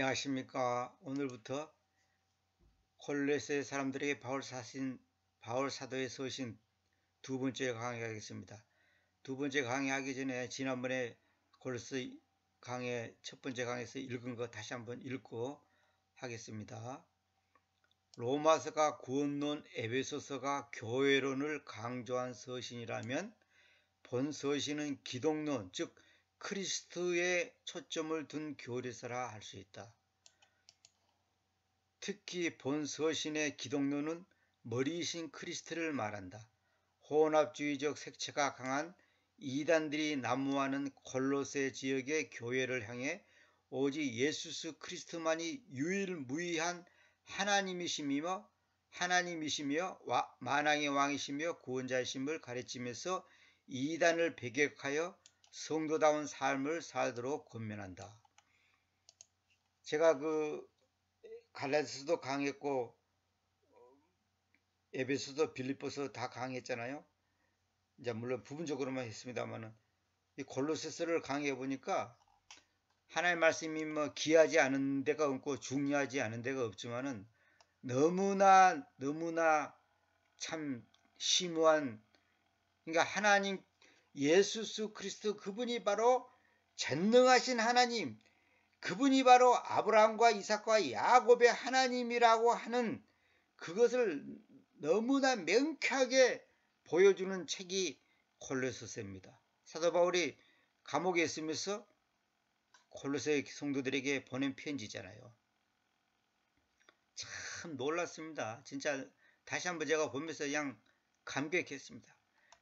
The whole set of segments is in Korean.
안녕하십니까. 오늘부터 골로새 사람들에게 바울 사도의 서신 두 번째 강의하겠습니다. 두 번째 강의하기 전에 지난번에 골로새 강의 첫 번째 강의에서 읽은 거 다시 한번 읽고 하겠습니다. 로마서가 구원론, 에베소서가 교회론을 강조한 서신이라면 본 서신은 기독론, 즉 크리스트에 초점을 둔 교리서라 할 수 있다. 특히 본 서신의 기독론은 머리이신 크리스트를 말한다. 혼합주의적 색채가 강한 이단들이 난무하는 골로새 지역의 교회를 향해 오직 예수 그리스도만이 유일무이한 하나님이시며 만왕의 왕이시며 구원자이심을 가르치면서 이단을 배격하여 성도다운 삶을 살도록 권면한다. 제가 갈라디아서도 강했고 에베소서, 빌립보서 다 강했잖아요. 이제 물론 부분적으로만 했습니다만은 이 골로새서를 강해 보니까 하나님의 말씀이 뭐 귀하지 않은 데가 없고 중요하지 않은 데가 없지만은 너무나 참 심오한, 그러니까 하나님 예수 그리스도 그분이 바로 전능하신 하나님, 그분이 바로 아브라함과 이삭과 야곱의 하나님이라고 하는 그것을 너무나 명쾌하게 보여주는 책이 골로새서입니다. 사도 바울이 감옥에 있으면서 골로새 성도들에게 보낸 편지잖아요. 참 놀랐습니다. 진짜 다시 한번 제가 보면서 그냥 감격했습니다.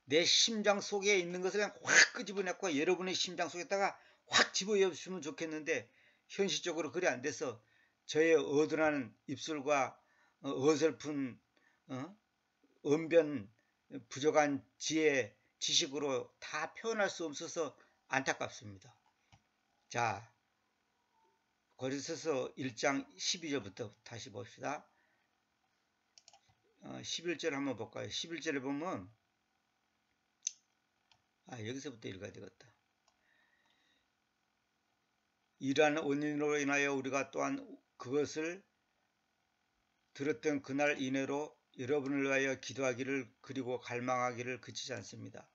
내 심장 속에 있는 것을 그냥 확 끄집어냈고 여러분의 심장 속에다가 확 집어넣으면 좋겠는데 현실적으로 그리 안 돼서 저의 어둔한 입술과 어설픈 언변, 부족한 지혜, 지식으로 다 표현할 수 없어서 안타깝습니다. 자, 고린도서 1장 12절부터 다시 봅시다. 11절 한번 볼까요? 11절에 보면 여기서부터 읽어야 되겠다. 이러한 원인으로 인하여 우리가 또한 그것을 들었던 그날 이내로 여러분을 위하여 기도하기를 그리고 갈망하기를 그치지 않습니다.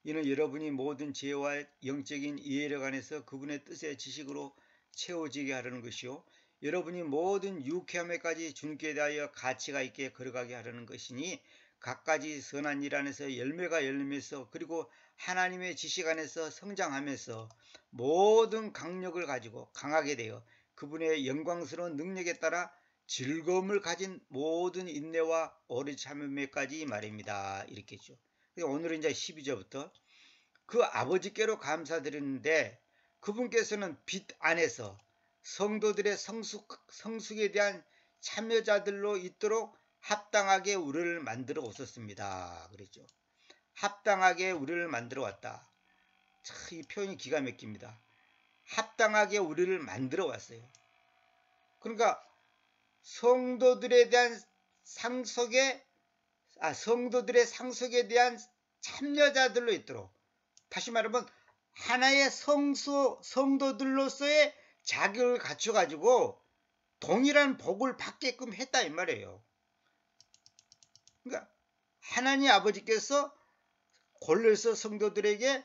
이는 여러분이 모든 지혜와 영적인 이해력 안에서 그분의 뜻의 지식으로 채워지게 하려는 것이요, 여러분이 모든 유쾌함에까지 주님께 대하여 가치가 있게 걸어가게 하려는 것이니 갖가지 선한 일 안에서 열매가 열리면서 그리고 하나님의 지식 안에서 성장하면서 모든 강력을 가지고 강하게 되어 그분의 영광스러운 능력에 따라 즐거움을 가진 모든 인내와 오래 참음에까지 말입니다. 이렇게 했죠. 오늘은 이제 12절부터 그 아버지께로 감사드리는데 그분께서는 빛 안에서 성도들의 성숙에 대한 참여자들로 있도록 합당하게 우리를 만들어 오셨습니다. 그랬죠. 합당하게 우리를 만들어 왔다. 참, 이 표현이 기가 막힙니다. 합당하게 우리를 만들어 왔어요. 그러니까 성도들의 상속에 대한 참여자들로 있도록, 다시 말하면 하나의 성도들로서의 자격을 갖춰가지고 동일한 복을 받게끔 했다 이 말이에요. 그러니까 하나님 아버지께서 골로새 성도들에게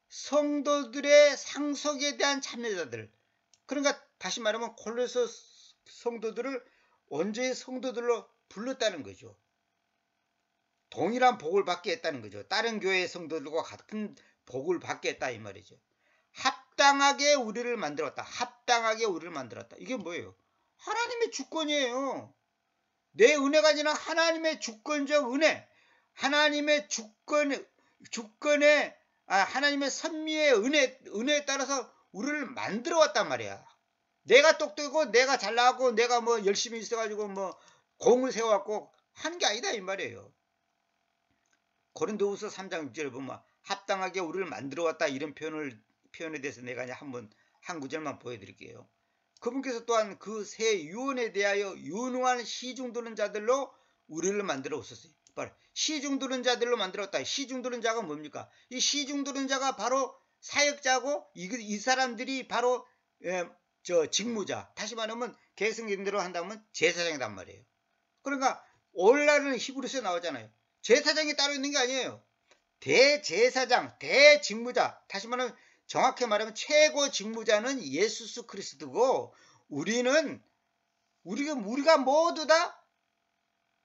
성도들의 상속에 대한 참여자들, 그러니까 다시 말하면 골로새 성도들을 원죄의 성도들로 불렀다는 거죠. 동일한 복을 받게 했다는 거죠. 다른 교회의 성도들과 같은 복을 받게 했다 이 말이죠. 합당하게 우리를 만들었다. 합당하게 우리를 만들었다. 이게 뭐예요? 하나님의 주권이에요. 내 은혜가 아니라 하나님의 주권적 은혜, 하나님의 하나님의 선미의 은혜에 따라서 우리를 만들어 왔단 말이야. 내가 똑똑하고 내가 잘 나가고 내가 뭐 열심히 있어가지고 뭐 공을 세워갖고 한 게 아니다 이 말이에요. 고린도후서 3장 6절에 보면 합당하게 우리를 만들어 왔다, 이런 표현에 대해서 내가 한 구절만 보여드릴게요. 그분께서 또한 그 새 유언에 대하여 유능한 시중드는 자들로 우리를 만들어 오셨어요. 시중드는 자들로 만들었다. 시중드는 자가 뭡니까? 이 시중드는 자가 바로 사역자고 이 사람들이 바로 직무자, 다시 말하면 개성경대로 한다면 제사장이란 말이에요. 그러니까 오늘날은 히브리서에 나오잖아요. 제사장이 따로 있는 게 아니에요. 대제사장, 대직무자, 다시 말하면 정확히 말하면 최고 직무자는 예수 그리스도고, 우리가 모두 다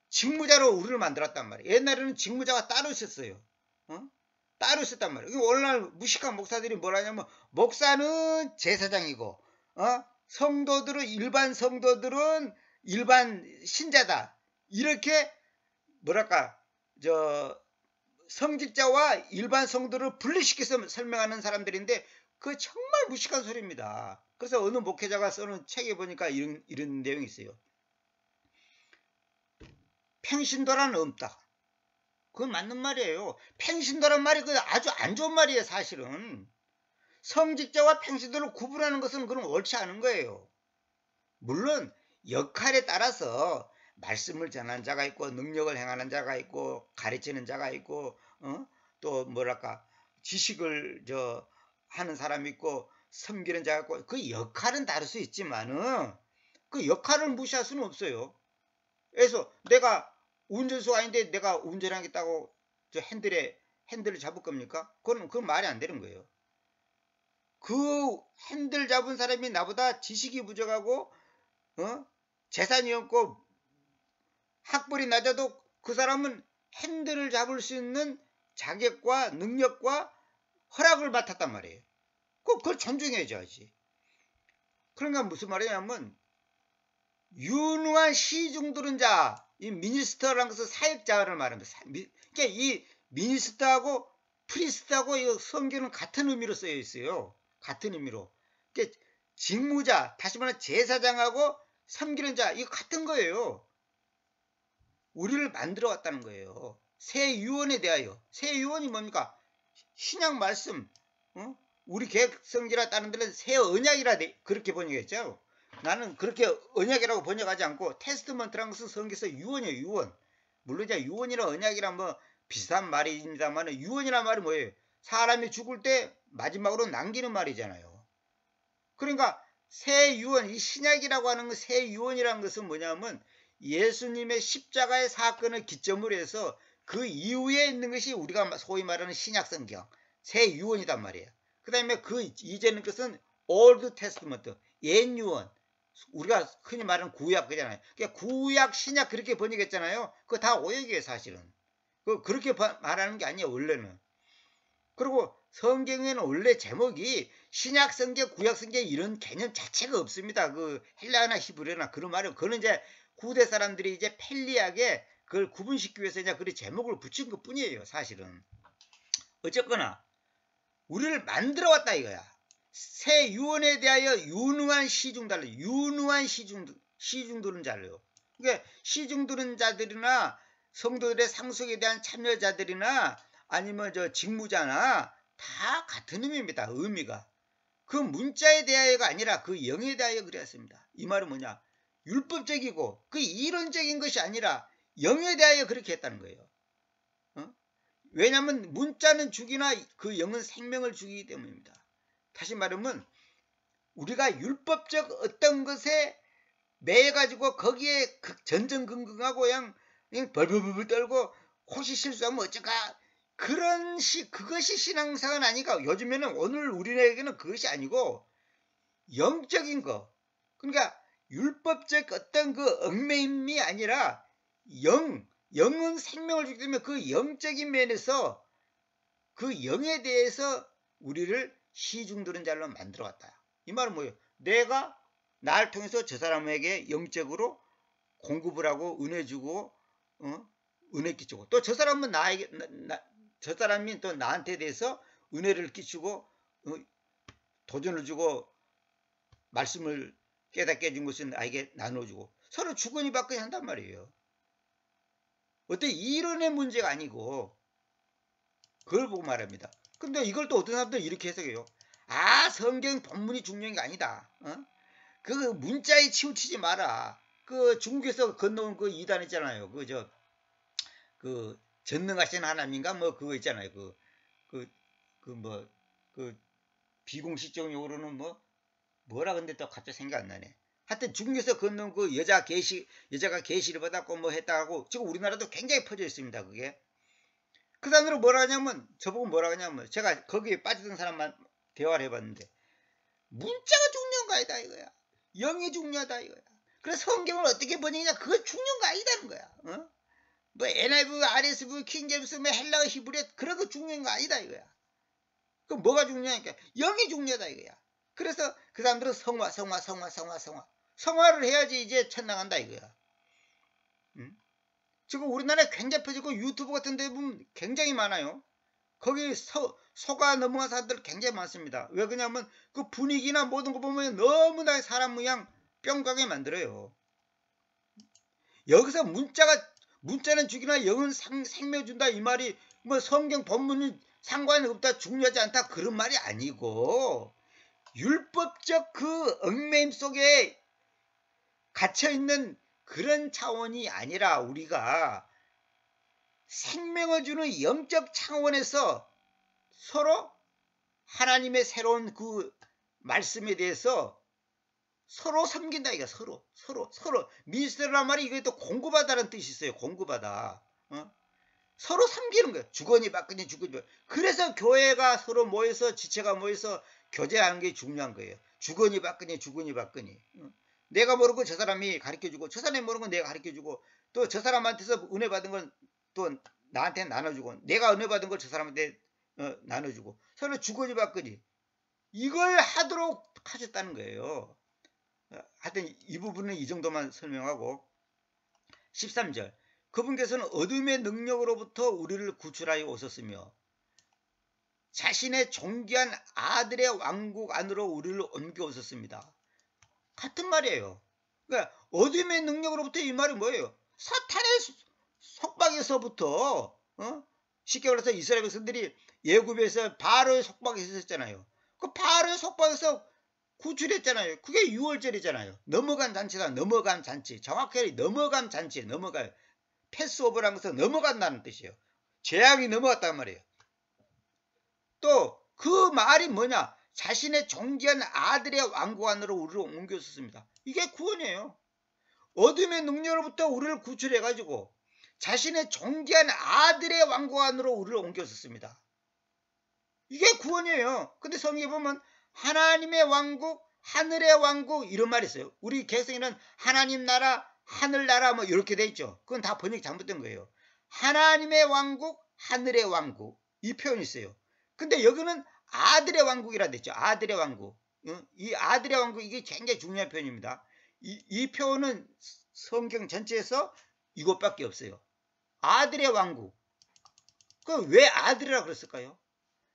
직무자로 우리를 만들었단 말이에요. 옛날에는 직무자가 따로 있었어요. 따로 있었단 말이에요. 오늘날 무식한 목사들이 뭐라냐면, 목사는 제사장이고, 일반 성도들은 일반 신자다. 이렇게 뭐랄까 성직자와 일반 성도를 분리시켜서 설명하는 사람들인데, 그 정말 무식한 소리입니다. 그래서 어느 목회자가 써놓은 책에 보니까 이런 내용이 있어요. 평신도란 없다. 그건 맞는 말이에요. 평신도란 말이 아주 안 좋은 말이에요. 사실은 성직자와 평신도를 구분하는 것은 그럼 옳지 않은 거예요. 물론 역할에 따라서 말씀을 전하는 자가 있고, 능력을 행하는 자가 있고, 가르치는 자가 있고, 또 뭐랄까 지식을 하는 사람이 있고, 섬기는 자가 있고, 그 역할은 다를 수 있지만은 그 역할을 무시할 수는 없어요. 그래서 내가 운전수가 아닌데 내가 운전하겠다고 핸들을 잡을 겁니까? 그건 말이 안 되는 거예요. 그 핸들 잡은 사람이 나보다 지식이 부족하고 재산이 없고 학벌이 낮아도 그 사람은 핸들을 잡을 수 있는 자격과 능력과 허락을 맡았단 말이에요. 그걸 존중해줘야지. 그러니까 무슨 말이냐면, 유능한 시중 들은 자, 이 미니스터라는 것은 사역자를 말합니다. 그러니까 이 미니스터하고 프리스트하고 이 성경은 같은 의미로 쓰여 있어요. 같은 의미로. 그러니까 직무자, 다시 말하면 제사장하고 섬기는 자, 이거 같은 거예요. 우리를 만들어 왔다는 거예요. 새 유언에 대하여. 새 유언이 뭡니까? 신약 말씀. 우리 개혁성지라 다른 데는 새 언약이라 그렇게 번역했죠. 나는 그렇게 언약이라고 번역하지 않고, 테스트먼트라는 것은 성경에서 유언이에요. 유언. 물론 이제 유언이나 언약이란 뭐 비슷한 말입니다만, 유언이란 말이 뭐예요? 사람이 죽을 때 마지막으로 남기는 말이잖아요. 그러니까 새 유언, 이 신약이라고 하는 새 유언이라는 것은 뭐냐면, 예수님의 십자가의 사건을 기점으로 해서 그 이후에 있는 것이 우리가 소위 말하는 신약성경, 새 유언이단 말이에요. 그 다음에 그 이제는 것은 Old Testament, 옛 유언, 우리가 흔히 말하는 구약 그잖아요. 그러니까 구약, 신약 그렇게 번역했잖아요. 그거 다 오역이에요, 사실은. 그렇게 말하는 게 아니에요, 원래는. 그리고 성경에는 원래 제목이 신약 성경, 구약 성경 이런 개념 자체가 없습니다. 그 헬라어나 히브리어나 그런 말은, 그거는 이제 후대 사람들이 이제 편리하게 그걸 구분시키기 위해서 이제 그 제목을 붙인 것 뿐이에요, 사실은. 어쨌거나 우리를 만들어 왔다 이거야. 새 유언에 대하여 유능한 시중 달러, 유능한 시중 들은 자를요. 그러니까 시중 들은 자들이나 성도들의 상속에 대한 참여자들이나 아니면 직무자나 다 같은 의미입니다. 의미가. 그 문자에 대하여가 아니라 그 영에 대하여 그랬습니다. 이 말은 뭐냐? 율법적이고 그 이론적인 것이 아니라 영에 대하여 그렇게 했다는 거예요. 왜냐하면 문자는 죽이나 그 영은 생명을 주기 때문입니다. 다시 말하면 우리가 율법적 어떤 것에 매여가지고 거기에 전전긍긍하고 그냥 벌벌벌 떨고 혹시 실수하면 어쩔까, 그것이 신앙생활은 아니까. 요즘에는 오늘 우리에게는 그것이 아니고 영적인 거, 그러니까 율법적 어떤 그 얽매임이 아니라 영은 생명을 주기 때문에 그 영적인 면에서 그 영에 대해서 우리를 시중 들은 자로 만들어 왔다. 이 말은 뭐예요? 내가 나를 통해서 저 사람에게 영적으로 공급을 하고 은혜 주고 은혜 끼치고, 또 저 사람은 저 사람이 또 나한테 대해서 은혜를 끼치고 도전을 주고 말씀을 깨닫게 해준 것은 나에게 나눠주고 서로 주거니 받거니 한단 말이에요. 어때? 이론의 문제가 아니고 그걸 보고 말합니다. 근데 이걸 또 어떤 사람들은 이렇게 해석해요. 성경 본문이 중요한 게 아니다. 그 문자에 치우치지 마라. 그 중국에서 건너온 그 이단 있잖아요. 그 전능하신 하나님인가 뭐 그거 있잖아요. 비공식적 용어로는 뭐 뭐라 근데 또 갑자기 생각 안 나네. 하여튼 중국에서 건넌 그 여자가 계시를 받았고 뭐 했다고 지금 우리나라도 굉장히 퍼져 있습니다. 그게. 그 사람들은 뭐라 하냐면 저보고 뭐라 하냐면 제가 거기에 빠지던 사람만 대화를 해봤는데 문자가 중요한 거 아니다 이거야. 영이 중요하다 이거야. 그래서 성경을 어떻게 번역이냐 그거 중요한 거 아니다는 거야. 어? 뭐 NIV, RSV, 킹제임스, 뭐 헬라어, 히브리어 그런 거 중요한 거 아니다 이거야. 그럼 뭐가 중요하니까 영이 중요하다 이거야. 그래서 그 사람들은 성화를 해야지 이제 천당한다 이거야. 응? 지금 우리나라에 굉장히 퍼지고 유튜브 같은 데 보면 굉장히 많아요. 거기 속아 넘어간 사람들 굉장히 많습니다. 왜 그러냐면 그 분위기나 모든 거 보면 너무나 사람 모양 뿅가게 만들어요. 여기서 문자는 죽이나 영은 생명 준다 이 말이 뭐 성경 본문은 상관이 없다 중요하지 않다 그런 말이 아니고 율법적 그 얽매임 속에 갇혀있는 그런 차원이 아니라 우리가 생명을 주는 영적 차원에서 서로 하나님의 새로운 그 말씀에 대해서 서로 섬긴다 이거 서로 미스터란 말이 이게 또 공급하다는 뜻이 있어요. 공급하다. 서로 섬기는 거예요. 주거니 받거니 그래서 교회가 서로 모여서 지체가 모여서 교제하는 게 중요한 거예요. 주거니 받거니 내가 모르고 저 사람이 가르쳐주고 저 사람이 모르는 건 내가 가르쳐주고 또 저 사람한테서 은혜 받은 건 또 나한테 나눠주고 내가 은혜 받은 걸 저 사람한테 나눠주고 서로 주거니 받거니 이걸 하도록 하셨다는 거예요. 하여튼 이 부분은 이 정도만 설명하고 13절 그분께서는 어둠의 능력으로부터 우리를 구출하여 오셨으며 자신의 존귀한 아들의 왕국 안으로 우리를 옮겨 오셨습니다. 같은 말이에요. 그러니까 어둠의 능력으로부터 이 말이 뭐예요? 사탄의 속박에서부터 쉽게 말해서 이스라엘 백성들이 예굽에서 바로의 속박에 있었잖아요. 그 바로의 속박에서 구출했잖아요. 그게 6월절이잖아요. 넘어간 잔치다. 넘어간 잔치. 정확하게 넘어간 잔치. 넘어가요. 패스오버라는 것은 넘어간다는 뜻이에요. 재앙이 넘어갔단 말이에요. 또 그 말이 뭐냐? 자신의 존귀한 아들의 왕국 안으로 우리를 옮겼었습니다. 이게 구원이에요. 어둠의 능력으로부터 우리를 구출해가지고 자신의 존귀한 아들의 왕국 안으로 우리를 옮겼었습니다. 이게 구원이에요. 근데 성경에 보면 하나님의 왕국, 하늘의 왕국 이런 말이 있어요. 우리 개성에는 하나님 나라, 하늘 나라 뭐 이렇게 돼 있죠. 그건 다 번역이 잘못된 거예요. 하나님의 왕국, 하늘의 왕국 이 표현이 있어요. 근데 여기는 아들의 왕국이라 됐죠. 아들의 왕국. 이 아들의 왕국 이게 굉장히 중요한 표현입니다. 이 표현은 성경 전체에서 이것밖에 없어요. 아들의 왕국. 그 왜 아들이라고 그랬을까요?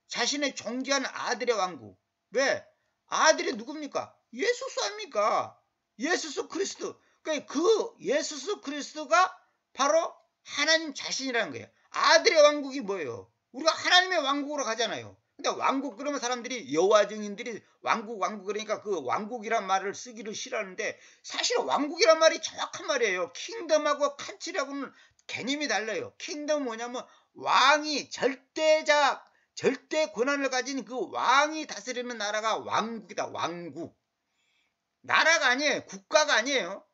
자신의 존귀한 아들의 왕국. 왜? 아들이 누굽니까? 예수스 아닙니까? 예수스 그리스도. 그러니까 그 예수스 그리스도가 바로 하나님 자신이라는 거예요. 아들의 왕국이 뭐예요? 우리가 하나님의 왕국으로 가잖아요. 근데 왕국 그러면 사람들이 여호와 증인들이 왕국 그러니까 그 왕국이란 말을 쓰기를 싫어하는데 사실 왕국이란 말이 정확한 말이에요. 킹덤하고 칸치라고는 개념이 달라요. 킹덤은 뭐냐면 왕이 절대 권한을 가진 그 왕이 다스리는 나라가 왕국이다. 왕국. 나라가 아니에요. 국가가 아니에요.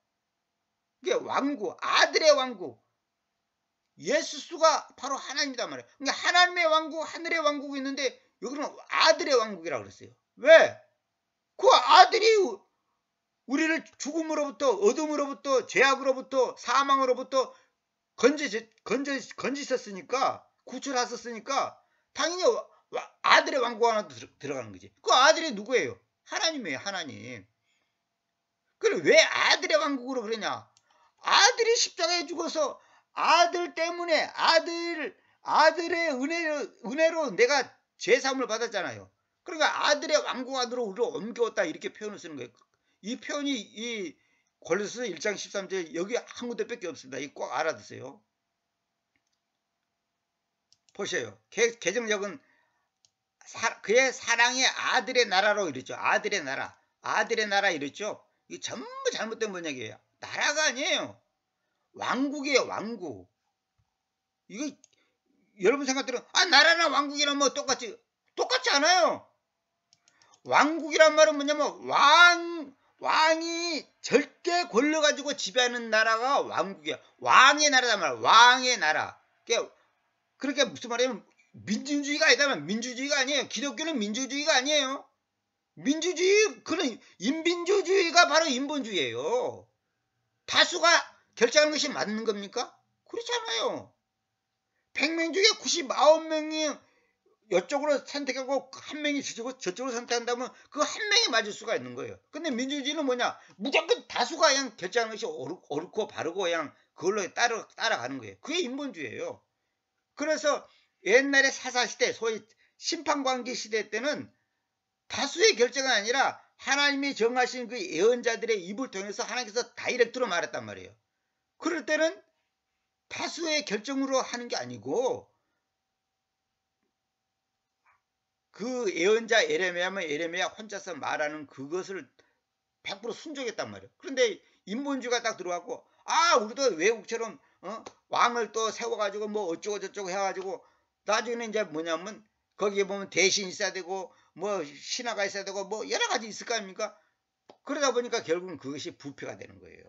이게 왕국, 아들의 왕국. 예수수가 바로 하나님이다 말이에요. 그러니까 하나님의 왕국, 하늘의 왕국이 있는데 여기는 아들의 왕국이라고 그랬어요. 왜? 그 아들이 우리를 죽음으로부터, 어둠으로부터, 죄악으로부터, 사망으로부터 건지셨으니까, 구출하셨으니까 당연히 아들의 왕국 안에 들어가는 거지. 그 아들이 누구예요? 하나님이에요. 하나님. 그럼 왜 아들의 왕국으로 그러냐? 아들이 십자가에 죽어서 아들 때문에 아들의 은혜로 내가 죄사함을 받았잖아요. 그러니까 아들의 왕국 안으로 우리를 옮겨왔다 이렇게 표현을 쓰는 거예요. 이 표현이 이 골로새 1장 13절 여기 한 군데밖에 없습니다. 이거 꼭 알아두세요. 보세요. 개정력은 그의 사랑의 아들의 나라로 이랬죠. 아들의 나라 이랬죠. 이게 전부 잘못된 번역이에요. 나라가 아니에요. 왕국이에요. 왕국. 이거 여러분 생각들은 나라나 왕국이랑 뭐 똑같지 않아요. 왕국이란 말은 뭐냐면 왕이 절대 권력 가지고 지배하는 나라가 왕국이야. 왕의 나라단 말이야. 왕의 나라. 그러니까 무슨 말이냐면 민주주의가 아니다면 민주주의가 아니에요. 기독교는 민주주의가 아니에요. 민주주의, 그런 인민주의가 바로 인본주의예요. 다수가 결정하는 것이 맞는 겁니까? 그렇지 않아요. 100명 중에 99명이 이쪽으로 선택하고 한 명이 저쪽으로 선택한다면 그 한 명이 맞을 수가 있는 거예요. 근데 민주주의는 뭐냐? 무조건 다수가 그냥 결정하는 것이 옳고 바르고 그냥 그걸로 따라가는 거예요. 그게 인본주의예요. 그래서 옛날에 사사시대, 소위 심판관계 시대 때는 다수의 결정은 아니라 하나님이 정하신 그 예언자들의 입을 통해서 하나님께서 다이렉트로 말했단 말이에요. 그럴 때는 다수의 결정으로 하는 게 아니고 그 예언자 예레미야 혼자서 말하는 그것을 100% 순종했단 말이에요. 그런데 인본주의가 딱 들어왔고 우리도 외국처럼 왕을 또 세워가지고 뭐 어쩌고 저쩌고 해가지고 나중에는 이제 뭐냐면 거기에 보면 대신이 있어야 되고 뭐 신하가 있어야 되고 뭐 여러 가지 있을 거 아닙니까? 그러다 보니까 결국은 그것이 부패가 되는 거예요.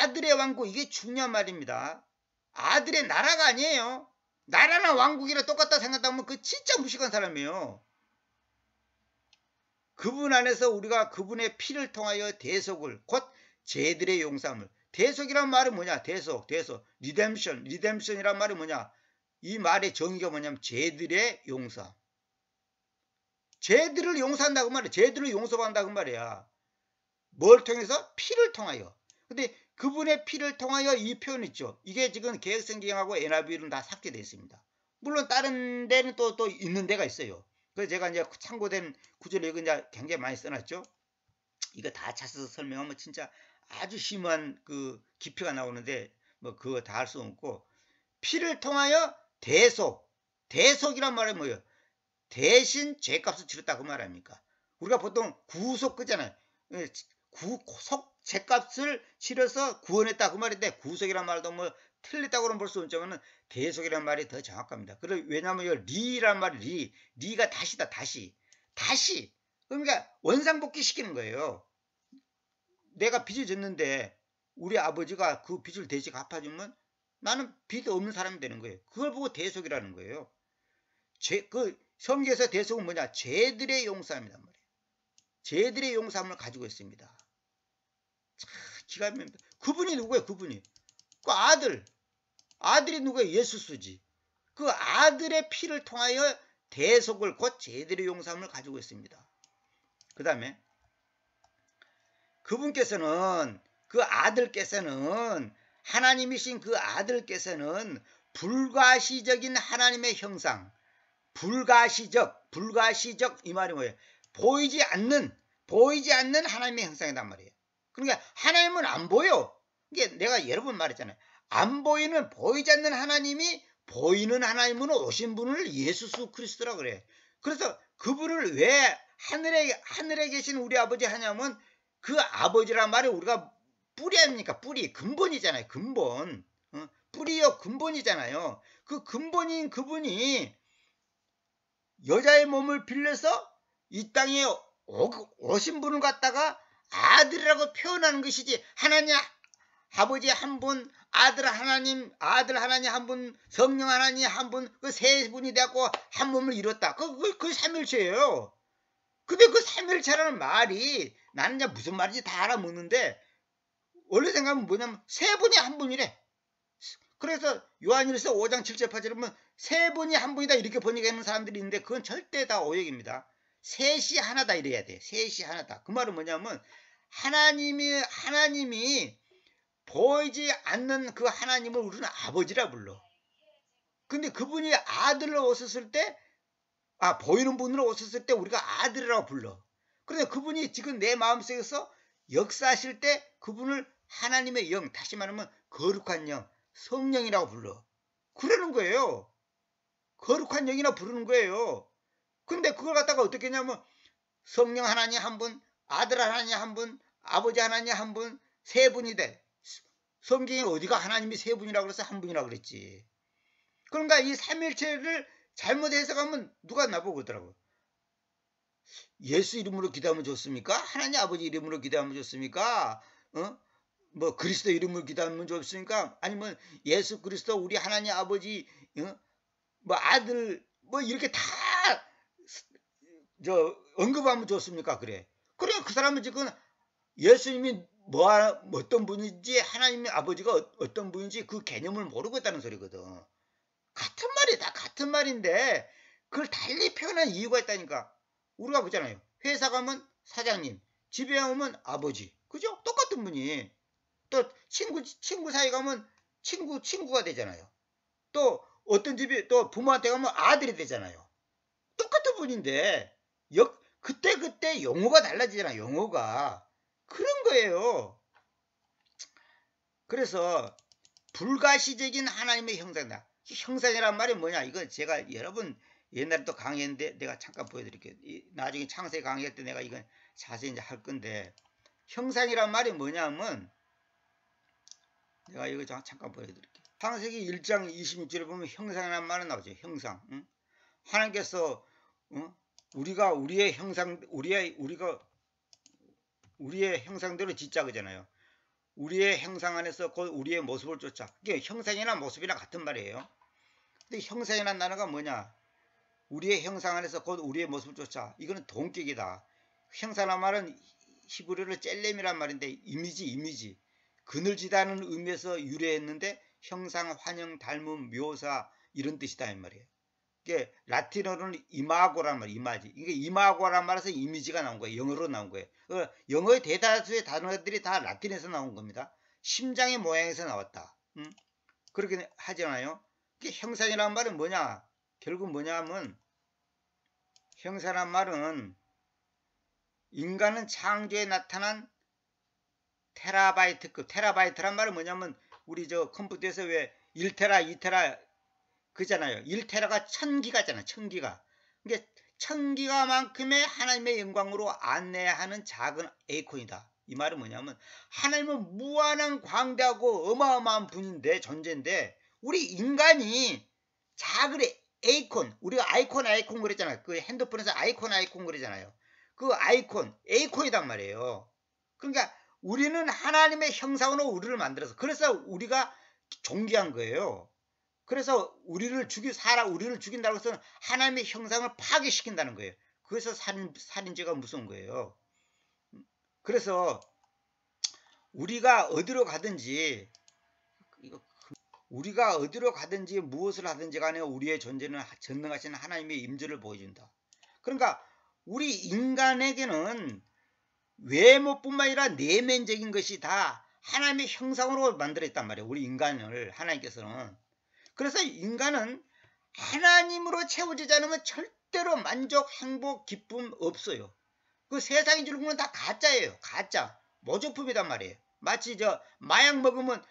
아들의 왕국, 이게 중요한 말입니다. 아들의 나라가 아니에요. 나라나 왕국이랑 똑같다 생각하면 그 진짜 무식한 사람이에요. 그분 안에서 우리가 그분의 피를 통하여 대속을, 곧 죄들의 용서함을. 대속이란 말은 뭐냐? 대속, 리뎀션이란 말이 뭐냐? 이 말의 정의가 뭐냐면 죄들의 용서. 죄들을 용서한다고 말이야. 죄들을 용서한다고 말이야. 뭘 통해서? 피를 통하여. 근데 그분의 피를 통하여 이 표현 있죠. 이게 지금 개혁성경하고 NIV는 다 삭제되어 있습니다. 물론 다른 데는 또 있는 데가 있어요. 그래서 제가 이제 참고된 구절을 이거 이제 굉장히 많이 써놨죠. 이거 다 찾아서 설명하면 진짜 아주 심한 그 깊이가 나오는데 뭐 그거 다 할 수 없고, 피를 통하여 대속이란 말은 뭐예요? 대신 죄값을 치렀다 그 말 아닙니까? 우리가 보통 구속 그잖아요. 죄값을 치러서 구원했다 그 말인데, 구속이란 말도 뭐 틀렸다고는 볼 수 없지만 대속이란 말이 더 정확합니다. 왜냐하면 리란 말이 리가 다시다. 다시. 그러니까 원상복귀 시키는 거예요. 내가 빚을 졌는데 우리 아버지가 그 빚을 대신 갚아주면 나는 빚 없는 사람이 되는 거예요. 그걸 보고 대속이라는 거예요. 그 성경에서 대속은 뭐냐? 죄들의 용서함이란 말이에요. 죄들의 용서함을 가지고 있습니다. 참 기가 막힙니다. 그분이 누구예요? 그분이 그 아들이 누구예요? 예수수지. 그 아들의 피를 통하여 대속을, 곧 죄들의 용서함을 가지고 있습니다. 그 다음에 그분께서는, 그 아들께서는, 하나님이신 그 아들께서는 불가시적인 하나님의 형상, 불가시적 이 말이 뭐예요? 보이지 않는 하나님의 형상이란 말이에요. 그러니까 하나님은 안 보여. 이게 내가 여러 번 말했잖아요. 안 보이는, 보이지 않는 하나님이 보이는 하나님으로 오신 분을 예수 그리스도라고 그래. 그래서 그분을 왜 하늘에 계신 우리 아버지 하냐면, 그 아버지란 말이 우리가 뿌리 아닙니까? 뿌리, 근본이잖아요. 근본. 뿌리요, 근본이잖아요. 그 근본인 그분이 여자의 몸을 빌려서 이 땅에 오신 분을 갖다가 아들이라고 표현하는 것이지, 하나님 아버지 한 분, 아들 하나님 한 분, 성령 하나님 한 분, 그 세 분이 되고 한 몸을 이뤘다. 그 삼일체예요. 근데 그 삼일체라는 말이 나는 이제 무슨 말인지 다 알아먹는데, 원래 생각하면 뭐냐면 세 분이 한 분이래. 그래서 요한일서 5장 7절 8절에 보면 세 분이 한 분이다 이렇게 번역하는 사람들이 있는데, 그건 절대 다 오역입니다. 셋이 하나다 이래야 돼. 셋이 하나다. 그 말은 뭐냐면 하나님이 보이지 않는 그 하나님을 우리는 아버지라 불러. 근데 그분이 아들로 오셨을 때, 보이는 분으로 오셨을 때 우리가 아들이라고 불러. 그런데 그분이 지금 내 마음속에서 역사하실 때 그분을 하나님의 영, 다시 말하면 거룩한 영, 성령이라고 불러. 그러는 거예요. 거룩한 영이라 부르는 거예요. 근데 그걸 갖다가 어떻게 했냐면 성령 하나님 한 분, 아들 하나님 한 분, 아버지 하나님 한 분, 세 분이 돼. 성경에 어디가 하나님이 세 분이라고 그래서 한 분이라고 그랬지. 그러니까 이 삼일체를 잘못 해석하면 누가 나보고 그러더라고. 예수 이름으로 기도하면 좋습니까? 하나님 아버지 이름으로 기도하면 좋습니까? 뭐 그리스도 이름으로 기도하면 좋습니까? 아니면 예수 그리스도 우리 하나님 아버지 뭐 아들 뭐 이렇게 다 언급하면 좋습니까? 그래 그 사람은 지금 예수님이 어떤 분인지 하나님의 아버지가 어떤 분인지 그 개념을 모르고 있다는 소리거든. 같은 말이다. 같은 말인데 그걸 달리 표현한 이유가 있다니까. 우리가 보잖아요. 회사 가면 사장님, 집에 오면 아버지. 그죠? 똑같은 분이. 또 친구 사이 가면 친구가 되잖아요. 또 어떤 집에 또 부모한테 가면 아들이 되잖아요. 똑같은 분인데 그때 용어가 달라지잖아요. 용어가. 그런 거예요. 그래서 불가시적인 하나님의 형상이다. 형상이란 말이 뭐냐? 이거 제가 여러분 옛날에 또 강의했는데 내가 잠깐 보여드릴게요. 나중에 창세 강의할 때 내가 이건 자세히 이제 할 건데 형상이란 말이 뭐냐면 내가 이거 잠깐 보여드릴게요. 창세기 1장 26절에 보면 형상이란 말은 나오죠. 형상. 응? 하나님께서 우리가 우리의 형상대로 짓자 그잖아요. 우리의 형상 안에서 곧 우리의 모습을 쫓아. 이게 형상이나 모습이나 같은 말이에요. 근데 형상이라는 단어가 뭐냐? 우리의 형상 안에서 곧 우리의 모습을 쫓아. 이거는 동격이다. 형상이란 말은 히브리어로 젤렘이란 말인데 이미지. 그늘지다는 의미에서 유래했는데 형상, 환영, 닮음, 묘사 이런 뜻이다 이 말이에요. 이게 라틴어로는 이마고란 말, 이마지. 이게 이마고란 말에서 이미지가 나온 거예요. 영어로 나온 거예요. 영어의 대다수의 단어들이 다 라틴에서 나온 겁니다. 심장의 모양에서 나왔다. 그렇게 하잖아요. 형상이란 말은 뭐냐? 결국 뭐냐면 형상이란 말은 인간은 창조에 나타난 테라바이트급. 테라바이트란 말은 뭐냐면 우리 컴퓨터에서 왜 1테라, 2테라 그잖아요. 1테라가 1000기가잖아. 1000기가. 그러니까 1000기가만큼의 하나님의 영광으로 안내하는 작은 에이콘이다. 이 말은 뭐냐면 하나님은 무한한 광대하고 어마어마한 분인데 존재인데 우리 인간이 작은 에이콘, 우리가 아이콘 그랬잖아요. 그 핸드폰에서 아이콘 그러잖아요. 그 에이콘이단 말이에요. 그러니까 우리는 하나님의 형상으로 우리를 만들어서 그래서 우리가 존귀한 거예요. 그래서 우리를 죽인다고 해서 하나님의 형상을 파괴시킨다는 거예요. 그래서 살인죄가 무서운 거예요. 그래서 우리가 어디로 가든지 무엇을 하든지 간에 우리의 존재는 전능하신 하나님의 임재를 보여준다. 그러니까 우리 인간에게는 외모뿐만 아니라 내면적인 것이 다 하나님의 형상으로 만들었단 말이에요. 우리 인간을 하나님께서는. 그래서 인간은 하나님으로 채워지지 않으면 절대로 만족, 행복, 기쁨 없어요. 그 세상이 주는 건 다 가짜예요. 가짜. 모조품이단 말이에요. 마치 마약 먹으면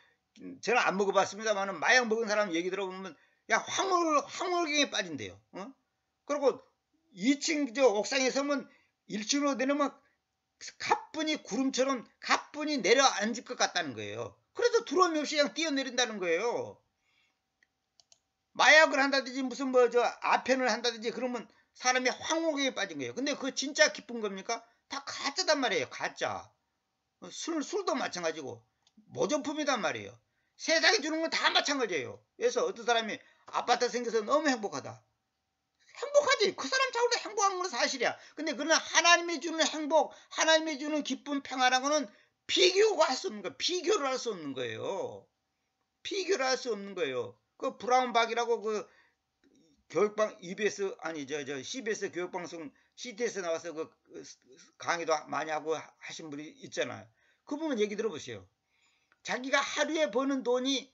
저는 안 먹어봤습니다만 마약 먹은 사람 얘기 들어보면 야 황홀경에 빠진대요. 그리고 2층 옥상에 서면 1층으로 내려면 가뿐히 구름처럼 가뿐히 내려앉을 것 같다는 거예요. 그래서 두려움이 없이 그냥 뛰어내린다는 거예요. 마약을 한다든지 무슨 아편을 한다든지 그러면 사람이 황홀경에 빠진 거예요. 근데 그거 진짜 기쁜 겁니까? 다 가짜단 말이에요. 가짜. 술도 마찬가지고 모조품이단 말이에요. 세상에 주는 건 다 마찬가지예요. 그래서 어떤 사람이 아파트 생겨서 너무 행복하다. 행복하지. 그 사람 자고도 행복한 건 사실이야. 근데 그러나 하나님이 주는 행복, 하나님이 주는 기쁨, 평안한 거는 비교가 할 수 없는 거예요. 비교를 할 수 없는 거예요. 비교를 할 수 없는 거예요. 그 브라운박이라고 그 교육방 EBS 아니 CBS 교육방송 CT에서 나와서 그 강의도 많이 하고 하신 분이 있잖아요. 그분은 얘기 들어보세요. 자기가 하루에 버는 돈이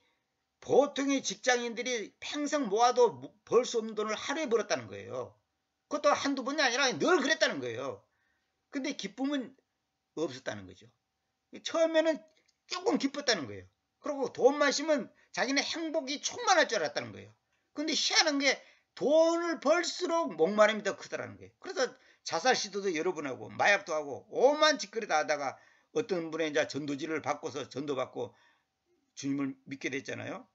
보통의 직장인들이 평생 모아도 벌 수 없는 돈을 하루에 벌었다는 거예요. 그것도 한두 번이 아니라 늘 그랬다는 거예요. 근데 기쁨은 없었다는 거죠. 처음에는 조금 기뻤다는 거예요. 그리고 돈만 있으면 자기는 행복이 충만할 줄 알았다는 거예요. 근데 희한한 게 돈을 벌수록 목마름이 더 크더라는 거예요. 그래서 자살 시도도 여러 번 하고 마약도 하고 오만 짓거리 다 하다가 어떤 분의 이제 전도지를 바꿔서 전도받고 주님을 믿게 됐잖아요.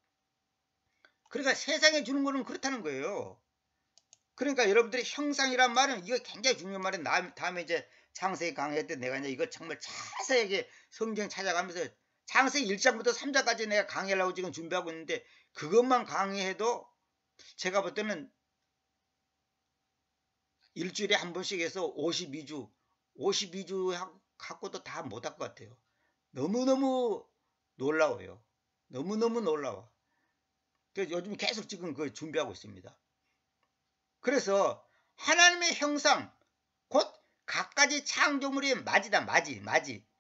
그러니까 세상에 주는 거는 그렇다는 거예요. 그러니까 여러분들이 형상이란 말은 이거 굉장히 중요한 말인. 다음에 이제 창세기 강의할 때 내가 이제 이거 정말 자세하게 성경 찾아가면서 창세기 1장부터 3장까지 내가 강의하려고 지금 준비하고 있는데, 그것만 강의해도 제가 볼 때는 일주일에 한 번씩 해서 52주 갖고도 다 못할 것 같아요. 너무너무 놀라워요. 너무너무 놀라워. 그래서 요즘 계속 지금 그 준비하고 있습니다. 그래서 하나님의 형상, 곧 갖가지 창조물이 맞이다.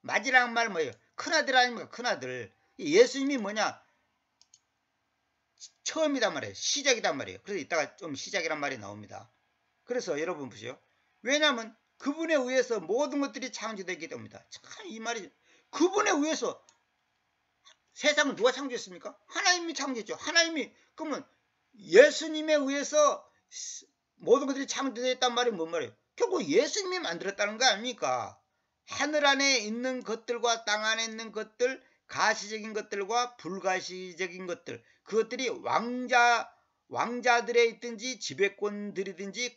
맞이라는 말 뭐예요? 큰아들 아닙니까? 큰아들. 예수님이 뭐냐? 처음이단 말이에요. 시작이단 말이에요. 그래서 이따가 좀 시작이란 말이 나옵니다. 그래서 여러분 보세요. 왜냐하면 그분에 의해서 모든 것들이 창조되기 때문이다. 참 이 말이, 그분에 의해서 세상을 누가 창조했습니까? 하나님이 창조했죠. 하나님이. 그러면 예수님에 의해서 모든 것들이 창조됐단 말이 뭔 말이에요? 결국 예수님이 만들었다는 거 아닙니까? 하늘 안에 있는 것들과 땅 안에 있는 것들, 가시적인 것들과 불가시적인 것들, 그것들이 왕자들에 있든지 지배권들이든지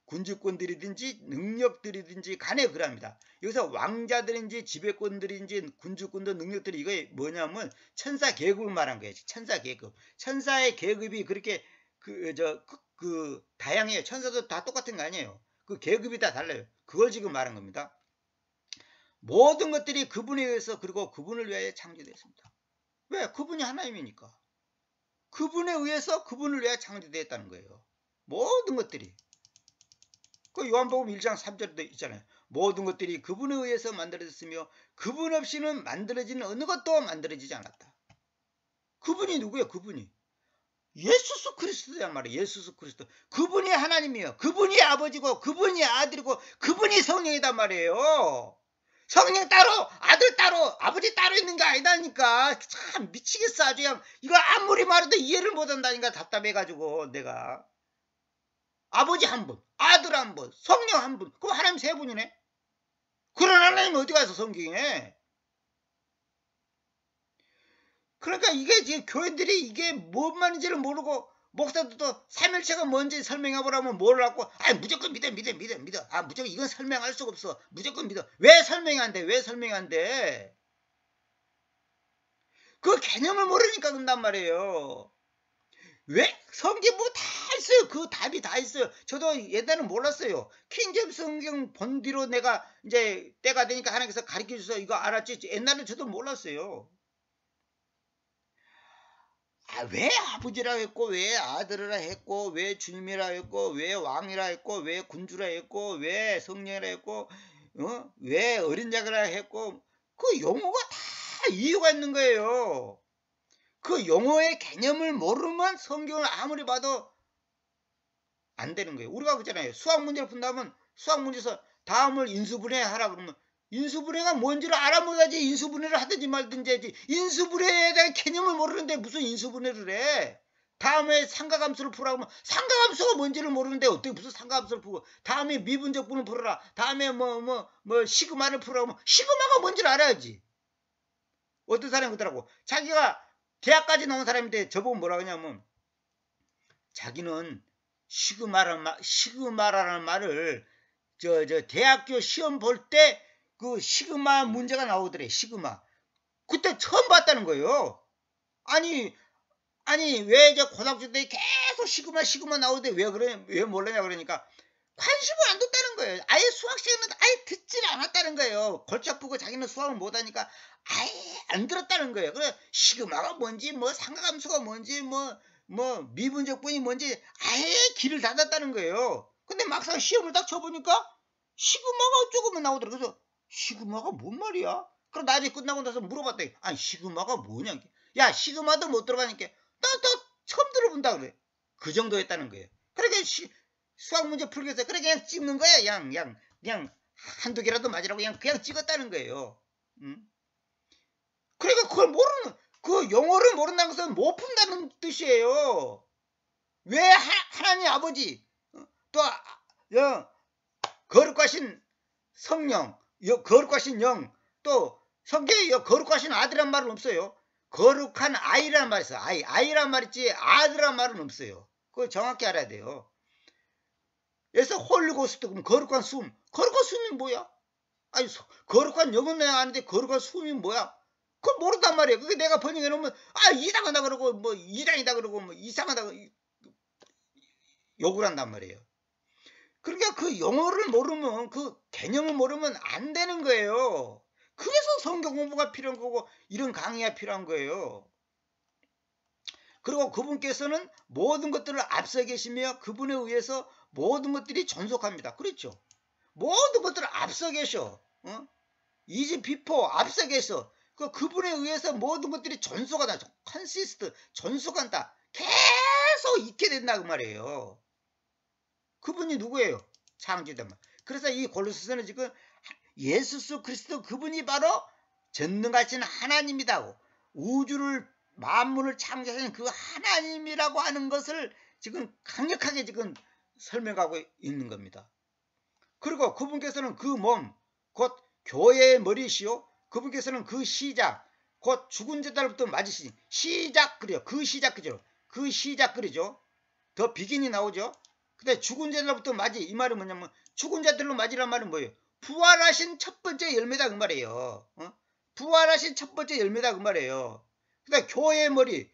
군주권들이든지 능력들이든지 간에 그럽니다. 여기서 왕자들인지 지배권들인지 군주권도 능력들이, 이거 뭐냐면 천사 계급을 말한 거예요. 천사 계급. 천사의 계급이 그렇게 다양해요. 천사도 다 똑같은 거 아니에요. 그 계급이 다 달라요. 그걸 지금 말한 겁니다. 모든 것들이 그분에 의해서, 그리고 그분을 위하여 창조되었습니다. 왜? 그분이 하나님이니까. 그분에 의해서, 그분을 위하여 창조되었다는 거예요. 모든 것들이. 그 요한복음 1장 3절도 있잖아요. 모든 것들이 그분에 의해서 만들어졌으며 그분 없이는 만들어지는 어느 것도 만들어지지 않았다. 그분이 누구예요? 그분이 예수 그리스도란 말이에요. 예수 그리스도. 그분이 하나님이에요. 그분이 아버지고 그분이 아들이고 그분이 성령이단 말이에요. 성령 따로, 아들 따로, 아버지 따로 있는 게 아니다니까. 참 미치겠어. 아주 그냥 이거 아무리 말해도 이해를 못한다니까. 답답해가지고 내가. 아버지 한 분, 아들 한 분, 성령 한 분. 그럼 하나님 세 분이네. 그런 하나님 어디 가서 성경에. 그러니까 이게 지금 교인들이 이게 뭔 말인지를 모르고, 목사들도 삼일체가 뭔지 설명해보라면 뭘 하고, 무조건 믿어. 무조건 이건 설명할 수가 없어. 무조건 믿어. 왜 설명이 안 돼? 왜 설명이 안 돼? 그 개념을 모르니까 그런단 말이에요. 왜? 성경 뭐 다 있어요. 그 답이 다 있어요. 저도 예전에는 몰랐어요. 킹제임스 성경 본 뒤로 내가 이제 때가 되니까 하나님께서 가르쳐 주셔서 이거 알았지. 옛날에 저도 몰랐어요. 왜 아버지라 했고, 왜 아들이라 했고, 왜 주님이라 했고, 왜 왕이라 했고, 왜 군주라 했고, 왜 성령이라 했고, 왜 어린 자라 했고, 그 용어가 다 이유가 있는 거예요. 그 용어의 개념을 모르면 성경을 아무리 봐도 안 되는 거예요. 우리가 그러잖아요. 수학 문제를 푼다면 수학 문제에서 다음을 인수분해하라 그러면 인수분해가 뭔지를 알아야지 인수분해를 하든지 말든지 해야지. 인수분해에 대한 개념을 모르는데 무슨 인수분해를 해. 다음에 삼각함수를 풀라고 하면 삼각함수가 뭔지를 모르는데 어떻게 무슨 삼각함수를 풀고, 다음에 미분적분을 풀어라, 다음에 뭐 시그마를 풀라고 하면 시그마가 뭔지를 알아야지. 어떤 사람이 그러더라고. 자기가 대학까지 나온 사람인데 저보고 뭐라 그러냐면, 자기는 시그마라는 말을 대학교 시험 볼 때 그 시그마 문제가 나오더래. 시그마. 그때 처음 봤다는 거예요. 아니 왜 저 고등학교 때 계속 시그마 나오는데 왜 몰랐냐 그러니까 관심을 안 뒀다는 거예요. 아예 수학 시간은 아예 듣질 않았다는 거예요. 골치 아프고 자기는 수학을 못하니까 아예 안 들었다는 거예요. 그래 시그마가 뭔지 뭐 삼각함수가 뭔지 뭐 미분적분이 뭔지 아예 귀를 닫았다는 거예요. 근데 막상 시험을 딱 쳐보니까 시그마가 조금은 나오더라고요. 그래서 시그마가 뭔 말이야? 그럼 나중에 끝나고 나서 물어봤더니 아니 시그마가 뭐냐. 야 시그마도 못 들어가니까 나 처음 들어본다 그래. 그 정도 했다는 거예요. 그러니까 수학 문제 풀기 위해서 그냥 찍는 거야. 그냥 한두 개라도 맞으라고 그냥 찍었다는 거예요. 그러니까 그걸 모르는, 그 영어를 모른다는 것은 못 푼다는 뜻이에요. 왜 하나님 아버지, 또 거룩하신 성령, 거룩하신 영, 또 성경에 거룩하신 아들이란 말은 없어요. 거룩한 아이라는 말이 있어요. 아이란 말 있지 아들이란 말은 없어요. 그거 정확히 알아야 돼요. 그래서 홀리고스트, 그럼 거룩한 숨. 거룩한 숨이 뭐야? 아니, 거룩한 영은 내가 아는데 거룩한 숨이 뭐야? 그걸 모른단 말이에요. 그게 내가 번역해 놓으면, 아, 이상하다 그러고, 뭐, 이상이다 그러고, 뭐, 이상하다, 욕을 한단 말이에요. 그러니까 그 영어를 모르면, 그 개념을 모르면 안 되는 거예요. 그래서 성경 공부가 필요한 거고, 이런 강의가 필요한 거예요. 그리고 그분께서는 모든 것들을 앞서 계시며 그분에 의해서 모든 것들이 존속합니다. 그렇죠? 모든 것들을 앞서 계셔. 이지 비포 앞서 계셔. 그분에 의해서 모든 것들이 존속하다. 컨시스트 존속한다. 계속 있게 된다 그 말이에요. 그분이 누구예요? 창조된 말. 그래서 이 골로새서는 지금 예수 그리스도 그분이 바로 전능하신 하나님이다고, 우주를 만물을 창조하신 그 하나님이라고 하는 것을 지금 강력하게 지금 설명하고 있는 겁니다. 그리고 그분께서는 그 몸, 곧 교회의 머리시요, 그분께서는 그 시작, 곧 죽은 자들부터 맞으시니, 시작 그래요. 그 시작 그죠. 그 시작 그러죠. 더 비긴이 나오죠. 근데 죽은 자들로부터 맞이, 이 말은 뭐냐면 죽은 자들로 맞이란 말은 뭐예요? 부활하신 첫 번째 열매다 그 말이에요. 부활하신 첫 번째 열매다 그 말이에요. 그다음 교회의 머리,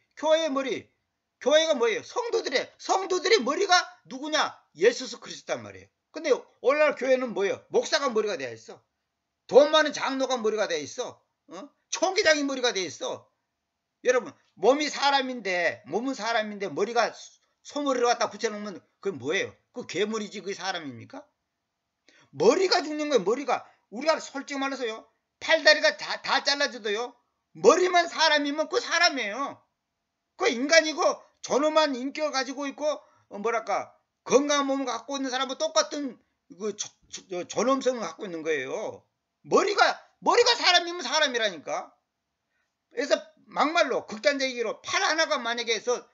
교회가 뭐예요? 성도들의 머리가 누구냐? 예수 그리스도란 말이에요. 근데 오늘날 교회는 뭐예요? 목사가 머리가 되어 있어. 돈 많은 장로가 머리가 되어 있어. 총기장이 머리가 되어 있어. 여러분, 몸은 사람인데 머리가 소머리를 갖다 붙여놓으면 그게 뭐예요? 그 괴물이지 그게 사람입니까? 머리가 죽는 거예요. 머리가. 우리가 솔직히 말해서요, 팔다리가 다 잘라져도요, 머리만 사람이면 그 사람이에요. 그 인간이고 존엄한 인격을 가지고 있고 뭐랄까 건강한 몸을 갖고 있는 사람과 똑같은 그 존엄성을 갖고 있는 거예요. 머리가 사람이면 사람이라니까. 그래서 막말로 극단적으로 팔 하나가 만약에 해서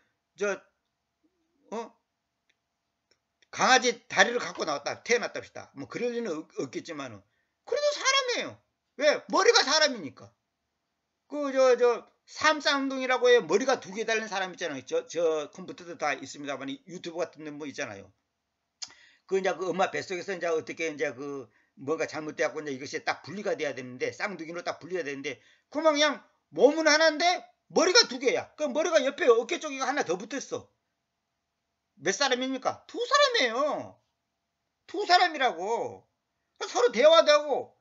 강아지 다리를 갖고 나왔다, 태어났다 합시다. 뭐 그럴 리는 없겠지만은 그래도 사람이에요. 왜? 머리가 사람이니까. 삼쌍둥이라고 해요. 머리가 두 개 달린 사람 있잖아요. 저 컴퓨터도 다 있습니다만 유튜브 같은 데 뭐 있잖아요. 이제 그 엄마 뱃속에서 이제 어떻게 이제 뭔가 잘못돼갖고 이제 이것이 딱 분리가 돼야 되는데, 쌍둥이로 딱 분리가 되는데, 그냥 몸은 하나인데 머리가 두 개야. 그 머리가 옆에 어깨 쪽에 하나 더 붙었어. 몇 사람입니까? 두 사람이에요. 두 사람이라고. 서로 대화도 하고,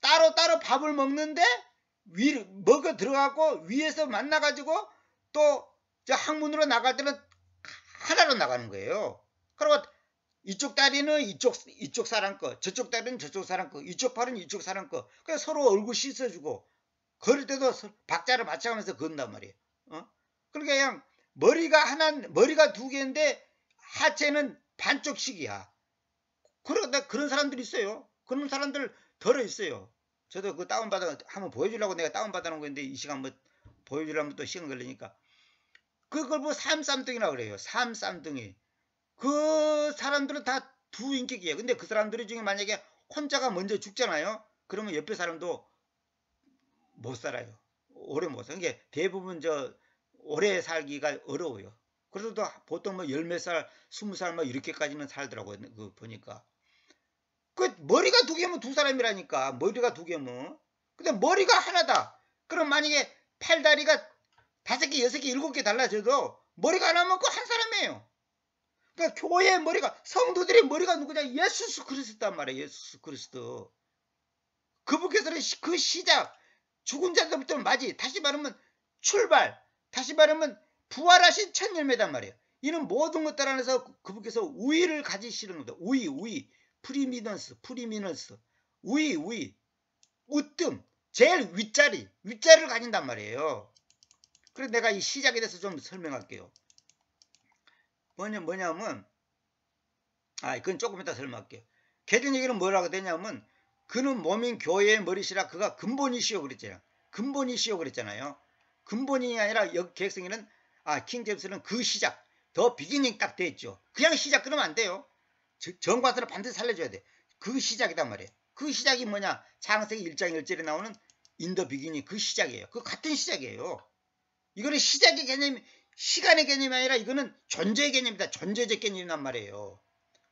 따로 밥을 먹는데 먹어 들어가고 위에서 만나가지고 또 저 항문으로 나갈 때는 하나로 나가는 거예요. 그리고 이쪽 다리는 이쪽 사람 거, 저쪽 다리는 저쪽 사람 거, 이쪽 팔은 이쪽 사람 거. 그래서 서로 얼굴 씻어주고, 걸을 때도 박자를 맞춰가면서 걷는단 말이에요. 그러니까 그냥 머리가 두 개인데 하체는 반쪽씩이야. 그런 사람들이 있어요. 그런 사람들 덜어 있어요. 저도 그 다운받아 한번 보여주려고 내가 다운받아 놓은 건데, 이 시간 뭐 보여주려면 또 시간 걸리니까. 그걸 뭐 삼쌍둥이라고 그래요. 삼쌍둥이. 그 사람들은 다 두 인격이에요. 근데 그 사람들 중에 만약에 혼자가 먼저 죽잖아요. 그러면 옆에 사람도 못 살아요. 오래 못 살아요. 그러니까 대부분 오래 살기가 어려워요. 그래도 보통 뭐 10몇 살, 20살 뭐 이렇게까지는 살더라고요. 보니까. 머리가 두 개면 두 사람이라니까. 머리가 두 개면. 근데 머리가 하나다. 그럼 만약에 팔다리가 5개, 6개, 7개 달라져도 머리가 하나면 그 한 사람이에요. 그러니까 교회의 머리가, 성도들의 머리가 누구냐? 예수 그리스도란 말이에요. 예수 그리스도. 그분께서는 그 시작, 죽은 자들부터 맞이, 다시 말하면 출발, 다시 말하면 부활하신 첫 열매단 말이에요. 이는 모든 것들 안에서 그분께서 우위를 가지시는 겁니다. 우위, 프리미넌스, 우위, 우뜸, 제일 윗자리를 가진단 말이에요. 그래서 내가 이 시작에 대해서 좀 설명할게요. 뭐냐면, 그건 조금 이따 설명할게요. 개정 얘기는 뭐라고 되냐면, 그는 몸인 교회의 머리시라, 그가 근본이시오 그랬잖아요. 근본이 아니라 여기 개혁성에는 킹제임스는 그 시작, 더 비기닝 딱 돼 있죠. 그냥 시작 그러면 안 돼요. 정과서를 반드시 살려줘야 돼. 그 시작이단 말이에요. 그 시작이 뭐냐? 창세기 1장 1절에 나오는 인더 비기닝, 그 시작이에요. 그 같은 시작이에요. 이거는 시작의 개념이, 시간의 개념이 아니라 이거는 존재의 개념이다. 존재적 개념이란 말이에요.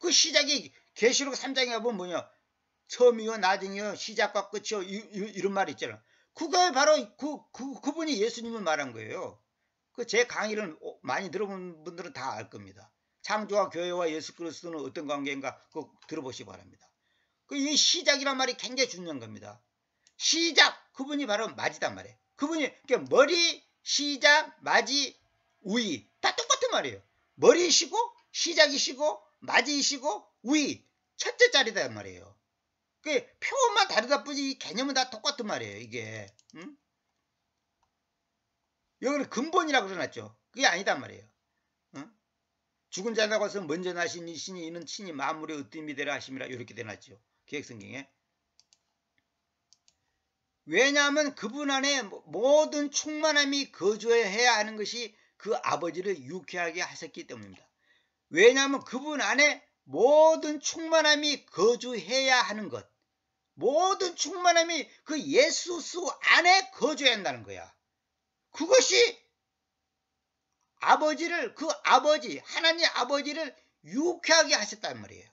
그 시작이 계시록 3장에 보면 뭐냐, 처음이요 나중이요 시작과 끝이요 이런 말이 있잖아. 그게 바로 그분이 예수님을 말한 거예요. 그 제 강의를 많이 들어본 분들은 다 알 겁니다. 창조와 교회와 예수 그리스도는 어떤 관계인가 그거 들어보시기 바랍니다. 그 이 시작이란 말이 굉장히 중요한 겁니다. 시작, 그분이 바로 맞이단 말이에요. 그분이 그러니까 머리, 시작, 맞이, 우이 다 똑같은 말이에요. 머리이시고 시작이시고 맞이이시고 우이 첫째 자리단 말이에요. 그 표현만 다르다 뿐이지 개념은 다 똑같은 말이에요. 이게 응? 여기는 근본이라고 그러놨죠. 그게 아니단 말이에요. 응? 죽은 자라고 해서 먼저 나신 이 신이 이는 친히 만물의 으뜸이 되라 하심이라 이렇게 되놨죠. 기획성경에. 왜냐하면 그분 안에 모든 충만함이 거주해야 하는 것이 그 아버지를 유쾌하게 하셨기 때문입니다. 왜냐하면 그분 안에 모든 충만함이 거주해야 하는 것, 모든 충만함이 그 예수수 안에 거주해야 한다는 거야. 그것이 아버지를, 그 아버지, 하나님 아버지를 유쾌하게 하셨단 말이에요.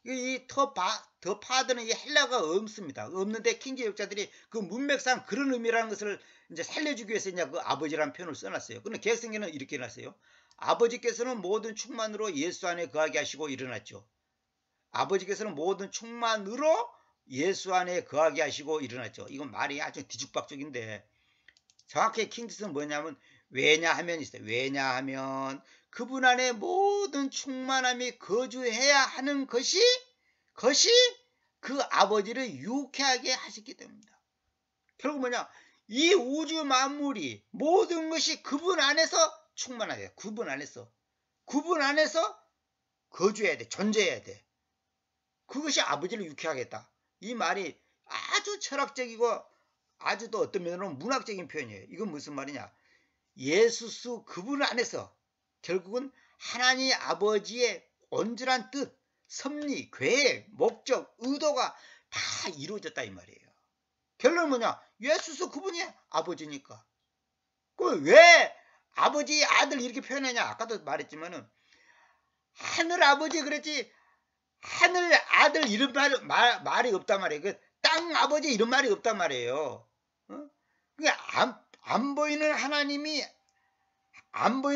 이 더 파드는 이 헬라가 없습니다. 없는데 킹제 역자들이 그 문맥상 그런 의미라는 것을 이제 살려주기 위해서 이제 그 아버지라는 표현을 써놨어요. 그런데 개혁성경은 이렇게 해놨어요. 아버지께서는 모든 충만으로 예수 안에 거하게 하시고 일어났죠. 아버지께서는 모든 충만으로 예수 안에 거하게 하시고 일어났죠. 이건 말이 아주 뒤죽박죽인데 정확히 킹짓은 뭐냐면 왜냐하면 있어요. 왜냐하면 그분 안에 모든 충만함이 거주해야 하는 것이 그 아버지를 유쾌하게 하셨기 때문입니다. 결국 뭐냐, 이 우주 만물이 모든 것이 그분 안에서 충만하게, 그분 안에서 거주해야 돼, 존재해야 돼. 그것이 아버지를 유쾌하게 했다. 이 말이 아주 철학적이고 아주 또 어떤 면으로는 문학적인 표현이에요. 이건 무슨 말이냐, 예수스 그분 안에서 결국은 하나님 아버지의 온전한 뜻, 섭리, 계획, 목적, 의도가 다 이루어졌다 이 말이에요. 결론은 뭐냐, 예수스 그분이 아버지니까. 그럼 왜 아버지 아들 이렇게 표현하냐, 아까도 말했지만은 하늘 아버지 그랬지 하늘 아들 이런 말이 없단 말이에요. 그 땅 아버지 이런 말이 없단 말이에요. 그러니까 안 보이는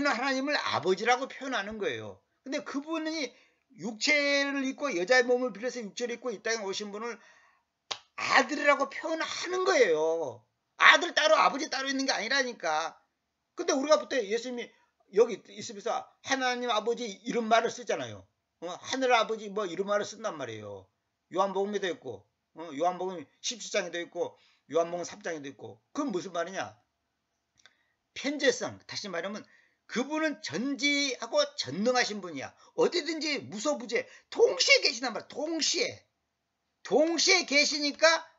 하나님을 아버지라고 표현하는 거예요. 근데 그분이 육체를 입고 여자의 몸을 빌려서 육체를 입고 이 땅에 오신 분을 아들이라고 표현하는 거예요. 아들 따로 아버지 따로 있는 게 아니라니까. 근데 우리가 부터 예수님이 여기 있으면서 하나님 아버지 이런 말을 쓰잖아요. 하늘 아버지 뭐 이런 말을 쓴단 말이에요. 요한복음에도 있고 요한복음 17장에도 있고 요한복음 3장에도 있고. 그건 무슨 말이냐, 편재성, 다시 말하면 그분은 전지하고 전능하신 분이야. 어디든지 무소부재 동시에 계시단 말이야. 동시에 계시니까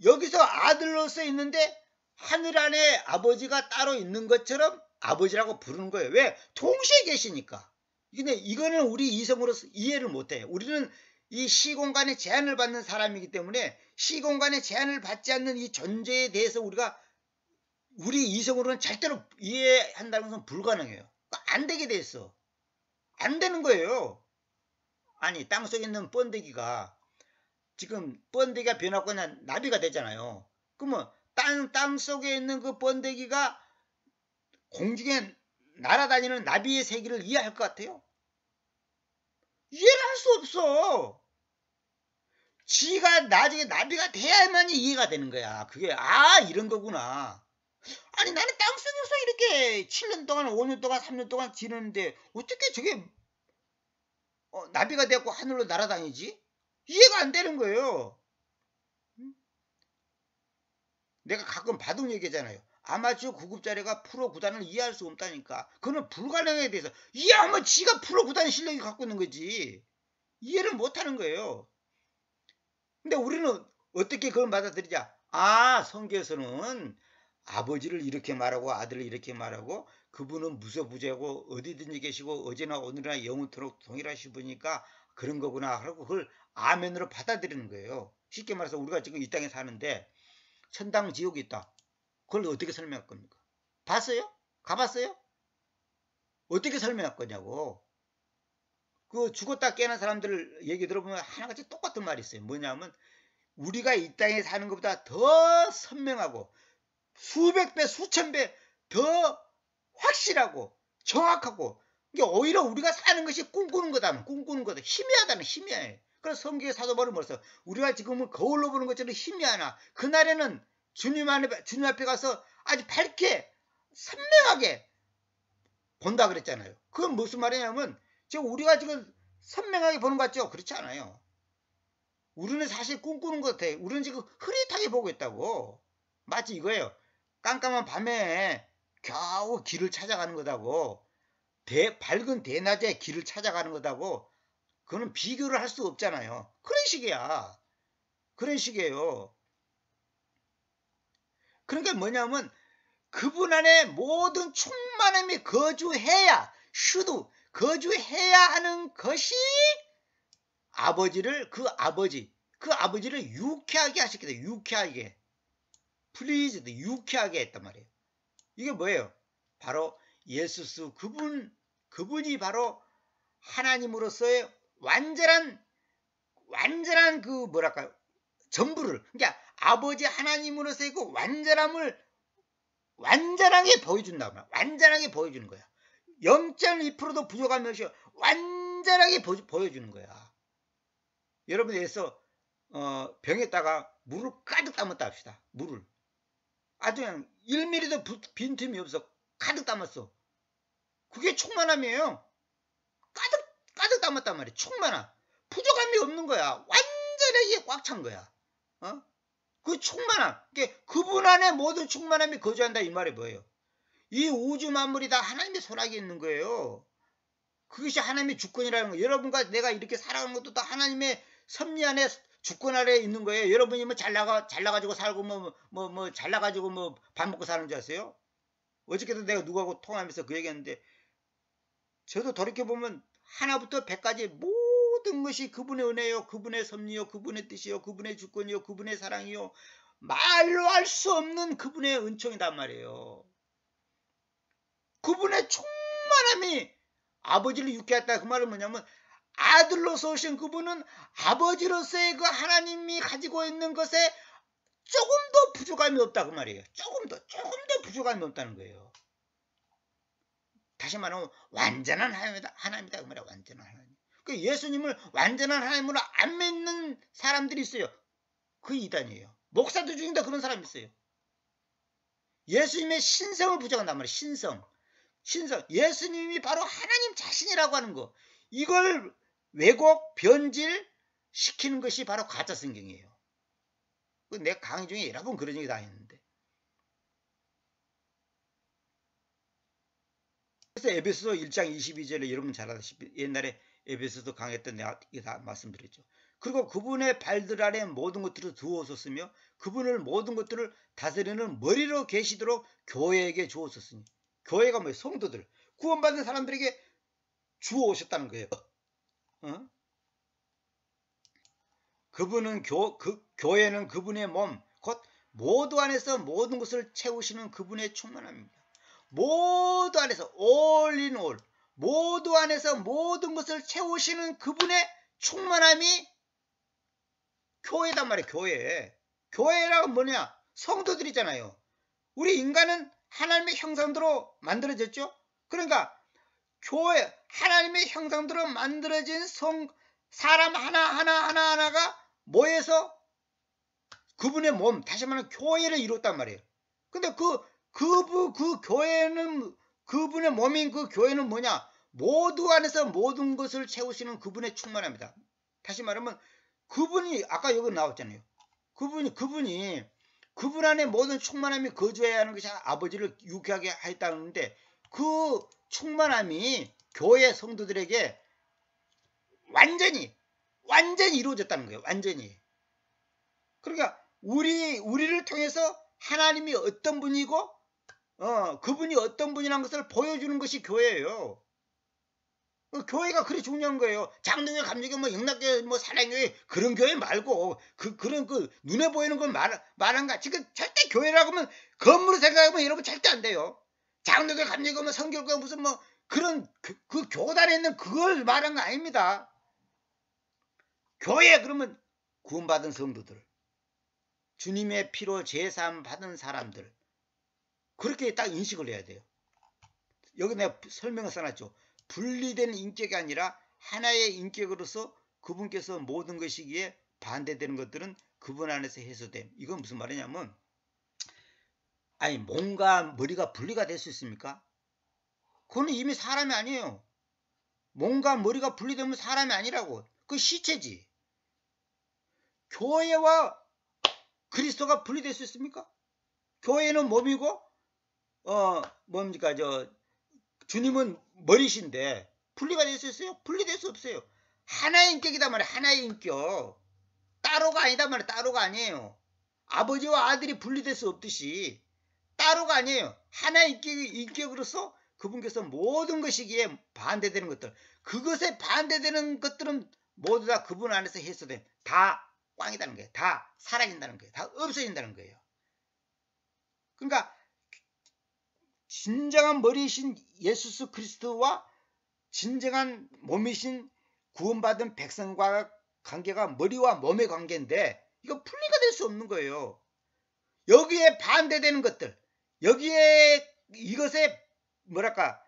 여기서 아들로서 있는데 하늘 안에 아버지가 따로 있는 것처럼 아버지라고 부르는 거예요. 왜? 동시에 계시니까. 근데 이거는 우리 이성으로서 이해를 못해요. 우리는 이 시공간의 제한을 받는 사람이기 때문에 시공간의 제한을 받지 않는 이 존재에 대해서 우리 이성으로는 절대로 이해한다는 것은 불가능해요. 안 되게 돼 있어. 안 되는 거예요. 아니, 땅속에 있는 번데기가 지금 번데기가 변하고 나비가 되잖아요. 그러면 땅 속에 있는 그 번데기가 공중에 날아다니는 나비의 세계를 이해할 것 같아요? 이해를 할 수 없어. 지가 나중에 나비가 돼야만이 이해가 되는 거야. 그게 이런 거구나. 아니, 나는 땅속에서 이렇게 7년 동안 5년 동안 3년 동안 지내는데 어떻게 저게 나비가 되고 하늘로 날아다니지? 이해가 안 되는 거예요. 내가 가끔 바둑 얘기하잖아요. 아마추어 구급자리가 프로 구단을 이해할 수 없다니까. 그거는 불가능에 대해서 이해하면 지가 프로 구단 실력이 갖고 있는 거지. 이해를 못하는 거예요. 근데 우리는 어떻게 그걸 받아들이자? 성경에서는 아버지를 이렇게 말하고 아들을 이렇게 말하고 그분은 무소부재고 어디든지 계시고 어제나 오늘이나 영원토록 동일하신 분이니까 그런 거구나 하고 그걸 아멘으로 받아들이는 거예요. 쉽게 말해서 우리가 지금 이 땅에 사는데 천당 지옥이 있다. 그걸 어떻게 설명할 겁니까? 봤어요? 가봤어요? 어떻게 설명할 거냐고. 그 죽었다 깨어난 사람들 얘기 들어보면 하나같이 똑같은 말이 있어요. 뭐냐면 우리가 이 땅에 사는 것보다 더 선명하고 수백 배, 수천 배 더 확실하고 정확하고, 이게 오히려 우리가 사는 것이 꿈꾸는 거다. 꿈꾸는 거다. 희미하다는, 희미해. 그래서 성경의 사도 바울은 뭐랬어? 우리가 지금은 거울로 보는 것처럼 희미하나 그날에는 주님 앞에 가서 아주 밝게 선명하게 본다 그랬잖아요. 그건 무슨 말이냐면 지금 우리가 지금 선명하게 보는 것 같죠? 그렇지 않아요. 우리는 사실 꿈꾸는 것 같아. 우리는 지금 흐릿하게 보고 있다고. 마치 이거예요. 깜깜한 밤에 겨우 길을 찾아가는 거다고. 밝은 대낮에 길을 찾아가는 거다고. 그거는 비교를 할 수 없잖아요. 그런 식이야. 그런 식이에요. 그러니까 뭐냐면 그분 안에 모든 충만함이 거주해야, 거주해야 하는 것이 그 아버지를 유쾌하게 하셨겠다. 유쾌하게. 플리즈드, 유쾌하게 했단 말이에요. 이게 뭐예요? 바로 예수스 그분이 바로 하나님으로서의 완전한 그 뭐랄까 전부를, 그러니까 아버지 하나님으로서의 그 완전함을 완전하게 보여준단 말이야. 완전하게 보여주는 거야. 0.2%도 부족한 것이 완전하게 보여주는 거야. 여러분 예서 병에다가 물을 가득 담았다 합시다. 물을 아주 그냥 1mm도 빈틈이 없어 가득 담았어. 그게 충만함이에요. 가득 담았단 말이야. 충만함. 부족함이 없는 거야. 완전하게 꽉 찬 거야. 그 충만함. 그분 안에 모든 충만함이 거주한다 이 말이 뭐예요? 이 우주 만물이 다 하나님의 손아귀에 있는 거예요. 그것이 하나님의 주권이라는 거예요. 여러분과 내가 이렇게 살아가는 것도 다 하나님의 섭리 안에 주권 아래에 있는 거예요. 여러분이 뭐 잘나가지고 살고 잘나가지고 밥 먹고 사는 줄 아세요? 어저께도 내가 누구하고 통화하면서 그 얘기했는데, 저도 돌이켜보면 하나부터 100까지 모든 것이 그분의 은혜요, 그분의 섭리요, 그분의 뜻이요, 그분의 주권이요, 그분의 사랑이요, 말로 할 수 없는 그분의 은총이단 말이에요. 그분의 충만함이 아버지를 유쾌했다. 그 말은 뭐냐면 아들로서 오신 그분은 아버지로서의 그 하나님이 가지고 있는 것에 조금 더 부족함이 없다 그 말이에요. 조금 더 부족함이 없다는 거예요. 다시 말하면 완전한 하나님이다 그 말이야. 완전한 하나님. 그 예수님을 완전한 하나님으로 안 믿는 사람들이 있어요. 그 이단이에요. 목사들 중에도 그런 사람이 있어요. 예수님의 신성을 부정한단 말이에요. 신성. 예수님이 바로 하나님 자신이라고 하는 거. 이걸 왜곡, 변질 시키는 것이 바로 가짜 성경이에요. 내 강의 중에 여러 번 그런 얘기 다 했는데. 그래서 에베소서 1장 22절에 여러분 잘 아시다시피 옛날에 에베소서 강의했던 내가 다 말씀드렸죠. 그리고 그분의 발들 아래 모든 것들을 두었었으며 그분을 모든 것들을 다스리는 머리로 계시도록 교회에게 주었었으니. 교회가 뭐예요? 성도들. 구원받은 사람들에게 주어오셨다는 거예요. 교회는 그분의 몸, 곧 모두 안에서 모든 것을 채우시는 그분의 충만함입니다. 모두 안에서 all in all, 모두 안에서 모든 것을 채우시는 그분의 충만함이 교회단 말이에요. 교회라고 뭐냐? 성도들이잖아요. 우리 인간은 하나님의 형상대로 만들어졌죠. 그러니까 하나님의 형상대로 만들어진 사람 하나가 모여서 그분의 몸, 다시 말하면 교회를 이뤘단 말이에요. 근데 그 교회는, 그분의 몸인 그 교회는 뭐냐? 모두 안에서 모든 것을 채우시는 그분의 충만합니다. 다시 말하면 그분이, 아까 여기 나왔잖아요. 그분이 그분 안에 모든 충만함이 거주해야 하는 것이 아버지를 유쾌하게 하였다는데, 그 충만함이 교회 성도들에게 완전히 이루어졌다는 거예요. 완전히. 그러니까 우리를 통해서 하나님이 어떤 분이고 그분이 어떤 분이라는 것을 보여주는 것이 교회예요. 교회가 그리 중요한 거예요. 장로교, 감리교, 영락교, 사랑교회 그런 교회 말고 그런 눈에 보이는 걸 말한 거. 지금 절대 교회라고 하면 건물을 생각하면 여러분 절대 안 돼요. 장로교, 감리교, 성결교 무슨 그런 그 교단에 있는 그걸 말한 거 아닙니다. 교회 그러면 구원받은 성도들, 주님의 피로 제사함 받은 사람들, 그렇게 딱 인식을 해야 돼요. 여기 내가 설명을 써놨죠. 분리된 인격이 아니라 하나의 인격으로서 그분께서 모든 것이기에 반대되는 것들은 그분 안에서 해소됨. 이건 무슨 말이냐면, 아니 몸과 머리가 분리가 될 수 있습니까? 그건 이미 사람이 아니에요. 몸과 머리가 분리되면 사람이 아니라고. 그 시체지. 교회와 그리스도가 분리될 수 있습니까? 교회는 몸이고 뭡니까 주님은 머리신데 분리가 될 수 있어요? 분리될 수 없어요. 하나의 인격이단 말이에요. 하나의 인격. 따로가 아니단 말이에요. 따로가 아니에요. 아버지와 아들이 분리될 수 없듯이 따로가 아니에요. 하나의 인격으로서 그분께서 모든 것이기에 반대되는 것들, 그것에 반대되는 것들은 모두 다 그분 안에서 해소된, 다 꽝이다는 거예요. 다 사라진다는 거예요. 다 없어진다는 거예요. 그러니까 진정한 머리이신 예수 그리스도와 진정한 몸이신 구원받은 백성과 관계가 머리와 몸의 관계인데 이거 분리가 될 수 없는 거예요. 여기에 반대되는 것들, 여기에 이것에 뭐랄까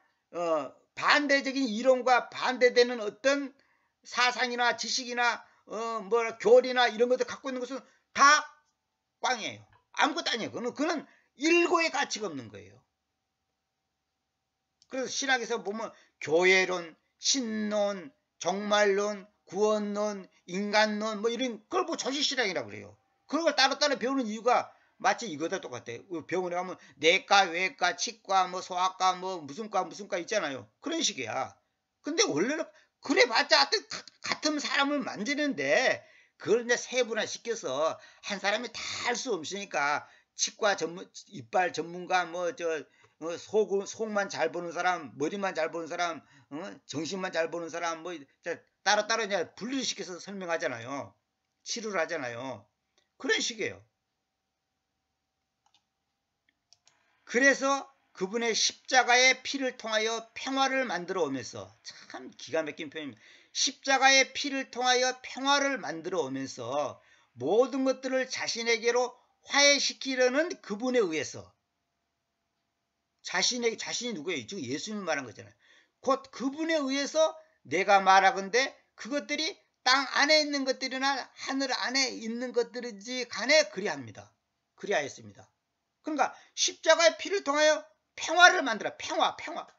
반대적인 이론과 반대되는 어떤 사상이나 지식이나 교리나 이런 것들 갖고 있는 것은 다 꽝이에요. 아무것도 아니에요. 그는 일고의 가치가 없는 거예요. 그래서 신학에서 보면 교회론, 신론, 종말론, 구원론, 인간론 뭐 이런 걸 보고 조직신학이라고 그래요. 그런 걸 따로따로 배우는 이유가 마치 이거다 똑같아요. 병원에 가면 내과, 외과, 치과, 뭐 소아과, 뭐 무슨 과 있잖아요. 그런 식이야. 근데 원래는 그래봤자 같은 사람을 만지는데 그걸 이제 세분화 시켜서 한 사람이 다 할 수 없으니까 치과 전문, 이빨 전문가, 속만 잘 보는 사람, 머리만 잘 보는 사람, 정신만 잘 보는 사람, 따로따로 이제 분리를 시켜서 설명하잖아요. 치료를 하잖아요. 그런 식이에요. 그래서 그분의 십자가의 피를 통하여 평화를 만들어 오면서, 참 기가 막힌 표현입니다. 십자가의 피를 통하여 평화를 만들어 오면서 모든 것들을 자신에게로 화해시키려는 그분에 의해서, 자신이 누구예요? 지금 예수님 말한 거잖아요. 곧 그분에 의해서 내가 말하건대 그것들이 땅 안에 있는 것들이나 하늘 안에 있는 것들인지 간에 그리합니다. 그리하였습니다. 그러니까 십자가의 피를 통하여 평화를 만들어.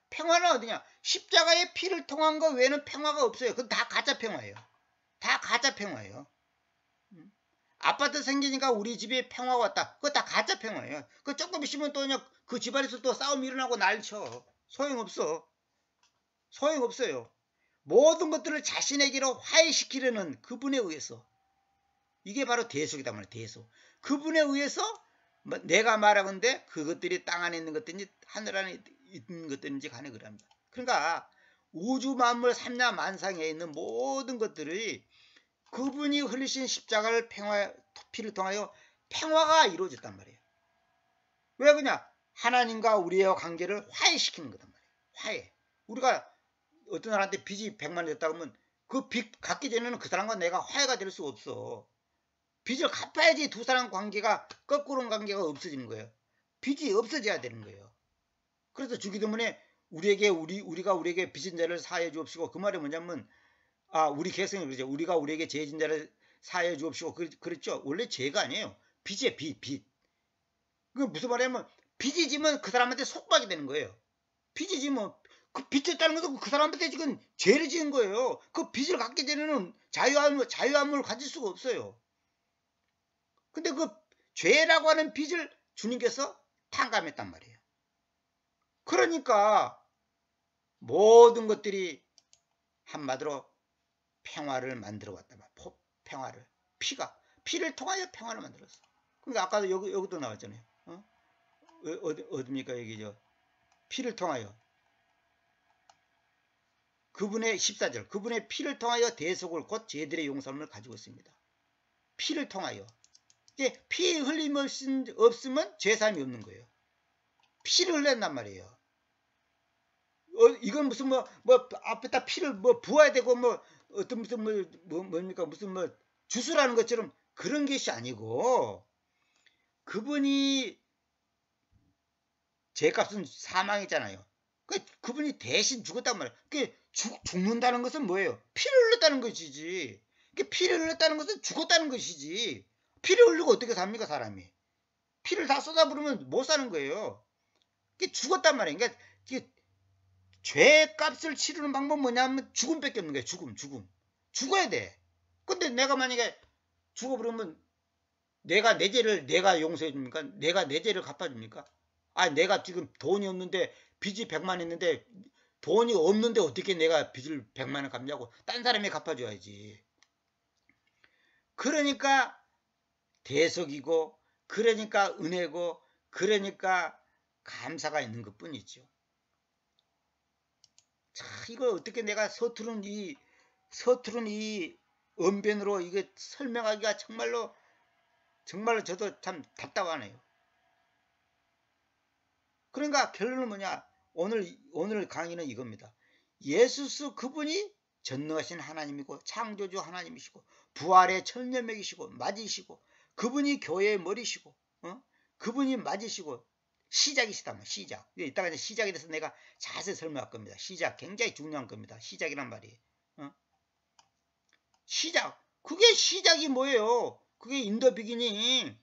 평화는 어디냐? 십자가의 피를 통한 거 외에는 평화가 없어요. 그건 다 가짜 평화예요. 다 가짜 평화예요. 아파트 생기니까 우리 집에 평화가 왔다. 그거 다 가짜 평화예요. 그 조금 있으면 또 그냥 그 집안에서 또 싸움이 일어나고 난리쳐. 소용없어. 소용없어요. 모든 것들을 자신에게로 화해시키려는 그분에 의해서. 이게 바로 대속이다 말이에요. 대속. 그분에 의해서 내가 말하건대 그것들이 땅 안에 있는 것들인지 하늘 안에 있는 것들인지 간에 그럽니다. 그러니까 우주 만물 삼야만상에 있는 모든 것들이 그분이 흘리신 십자가를 피를 통하여 평화가 이루어졌단 말이에요. 왜 그러냐? 하나님과 우리의 관계를 화해시키는 거단 말이에요. 화해. 우리가 어떤 사람한테 빚이 100만 원 졌다고 하면 그 빚 갚기 전에는 그 사람과 내가 화해가 될 수 없어. 빚을 갚아야지 두 사람 관계가 거꾸로 관계가 없어지는 거예요. 빚이 없어져야 되는 거예요. 그래서 주기도문에 우리가 우리에게 빚진 자를 사하여 주옵시고, 그 말이 뭐냐면 우리 개성이 그러죠. 우리가 우리에게 죄진 자를 사하여 주옵시고 그랬죠. 원래 죄가 아니에요. 빚이에요. 빚. 그게 무슨 말이냐면 빚이 지면 그 사람한테 속박이 되는 거예요. 빚이 지면 그 빚졌다는 것도 그 사람한테 지금 죄를 지은 거예요. 그 빚을 갚기 전에는 자유함을 가질 수가 없어요. 근데 그 죄라고 하는 빚을 주님께서 탕감했단 말이에요. 그러니까 모든 것들이 한마디로 평화를 만들어 왔단 말이에요. 평화를. 피를 통하여 평화를 만들었어. 그러니까 아까도 여기도 나왔잖아요. 어디입니까? 여기죠. 피를 통하여. 그분의 14절. 그분의 피를 통하여 대속을 곧 죄들의 용서함을 가지고 있습니다. 피를 통하여. 이제 피 흘림 없으면 죄사함이 없는 거예요. 피를 흘렸단 말이에요. 이건 무슨 뭐 앞에다 피를 뭐 부어야 되고 뭐 어떤 무슨 뭡니까 무슨 뭐 주술하는 것처럼 그런 것이 아니고 그분이 죄값은 사망이잖아요. 그분이 대신 죽었단 말이에요. 죽는다는 것은 뭐예요? 피를 흘렸다는 것이지. 피를 흘렸다는 것은 죽었다는 것이지. 피를 흘리고 어떻게 삽니까 사람이? 피를 다 쏟아부으면 못 사는 거예요. 죽었단 말이에요. 그러니까 죄값을 치르는 방법은 뭐냐면 죽음밖에 없는 거예요. 죽음. 죽어야 돼. 근데 내가 만약에 죽어버리면 내가 내 죄를 내가 용서해 줍니까? 내가 내 죄를 갚아줍니까? 내가 지금 돈이 없는데 빚이 100만 있는데 돈이 없는데 어떻게 내가 빚을 100만을 갚냐고. 딴 사람이 갚아줘야지. 그러니까 대속이고 그러니까 은혜고 그러니까 감사가 있는 것 뿐이죠. 자, 이거 어떻게 내가 서투른 이 언변으로 이게 설명하기가 정말로 저도 참 답답하네요. 그러니까 결론은 뭐냐? 오늘 강의는 이겁니다. 예수스 그분이 전능하신 하나님이고 창조주 하나님이시고 부활의 천년맥이시고 맞으시고 그분이 교회의 머리시고 그분이 맞으시고 시작이시다. 시작. 이따가 이제 시작에 대해서 내가 자세히 설명할 겁니다. 시작 굉장히 중요한 겁니다. 시작이란 말이. 시작. 그게 시작이 뭐예요? 그게 인더 비기닝.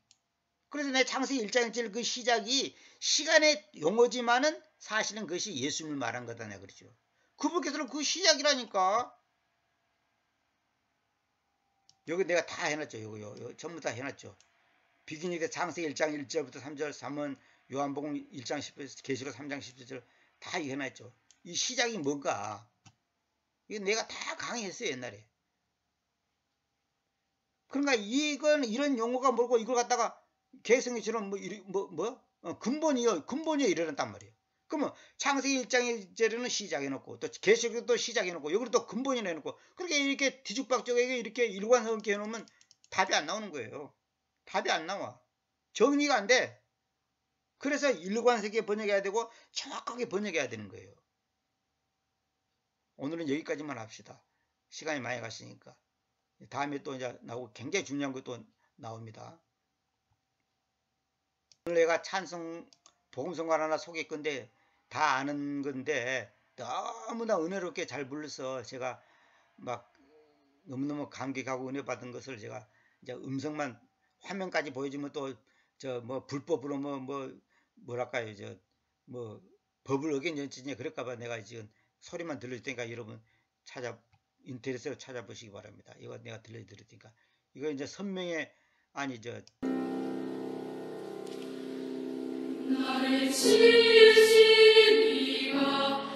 그래서 내 창세기 1장 1절 그 시작이 시간의 용어지만은 사실은 그것이 예수님을 말한 거다 내가 그러죠. 그분께서는 그 시작이라니까. 여기 내가 다 해놨죠. 요거 전부 다 해놨죠. 비기닝의 창세기 1장 1절부터 3절 3은 요한복음 1장 10절 계시록 3장 10절 다 해놨죠. 이 시작이 뭔가 이거 내가 다 강의했어요 옛날에. 그러니까 이런 용어가 뭐고 이걸 갖다가 개성이처럼 근본이요 이러는단 말이에요. 그러면 창세기 1장 1절에는 시작해놓고 또 계시록도 또 시작해놓고 여기로 또 근본이 내놓고 그렇게 이렇게 뒤죽박죽하게 이렇게 일관성있게 해놓으면 답이 안 나오는 거예요. 답이 안 나와. 정리가 안 돼. 그래서 일관성있게 번역해야 되고 정확하게 번역해야 되는 거예요. 오늘은 여기까지만 합시다. 시간이 많이 갔으니까. 다음에 또 이제 나오고 굉장히 중요한 것도 나옵니다. 오늘 내가 찬송 복음성가 하나 소개할 건데 다 아는 건데 너무나 은혜롭게 잘 불러서 제가 막 너무너무 감격하고 은혜 받은 것을 제가 이제 음성만 화면까지 보여주면 또 저 뭐 불법으로 뭐랄까요 저 뭐 법을 어긴지 그럴까봐 내가 지금 소리만 들려줄 테니까 여러분 인터넷으로 찾아보시기 바랍니다. 이거 내가 들려드릴 테니까 이거 이제 선명의 나를 지으신 이가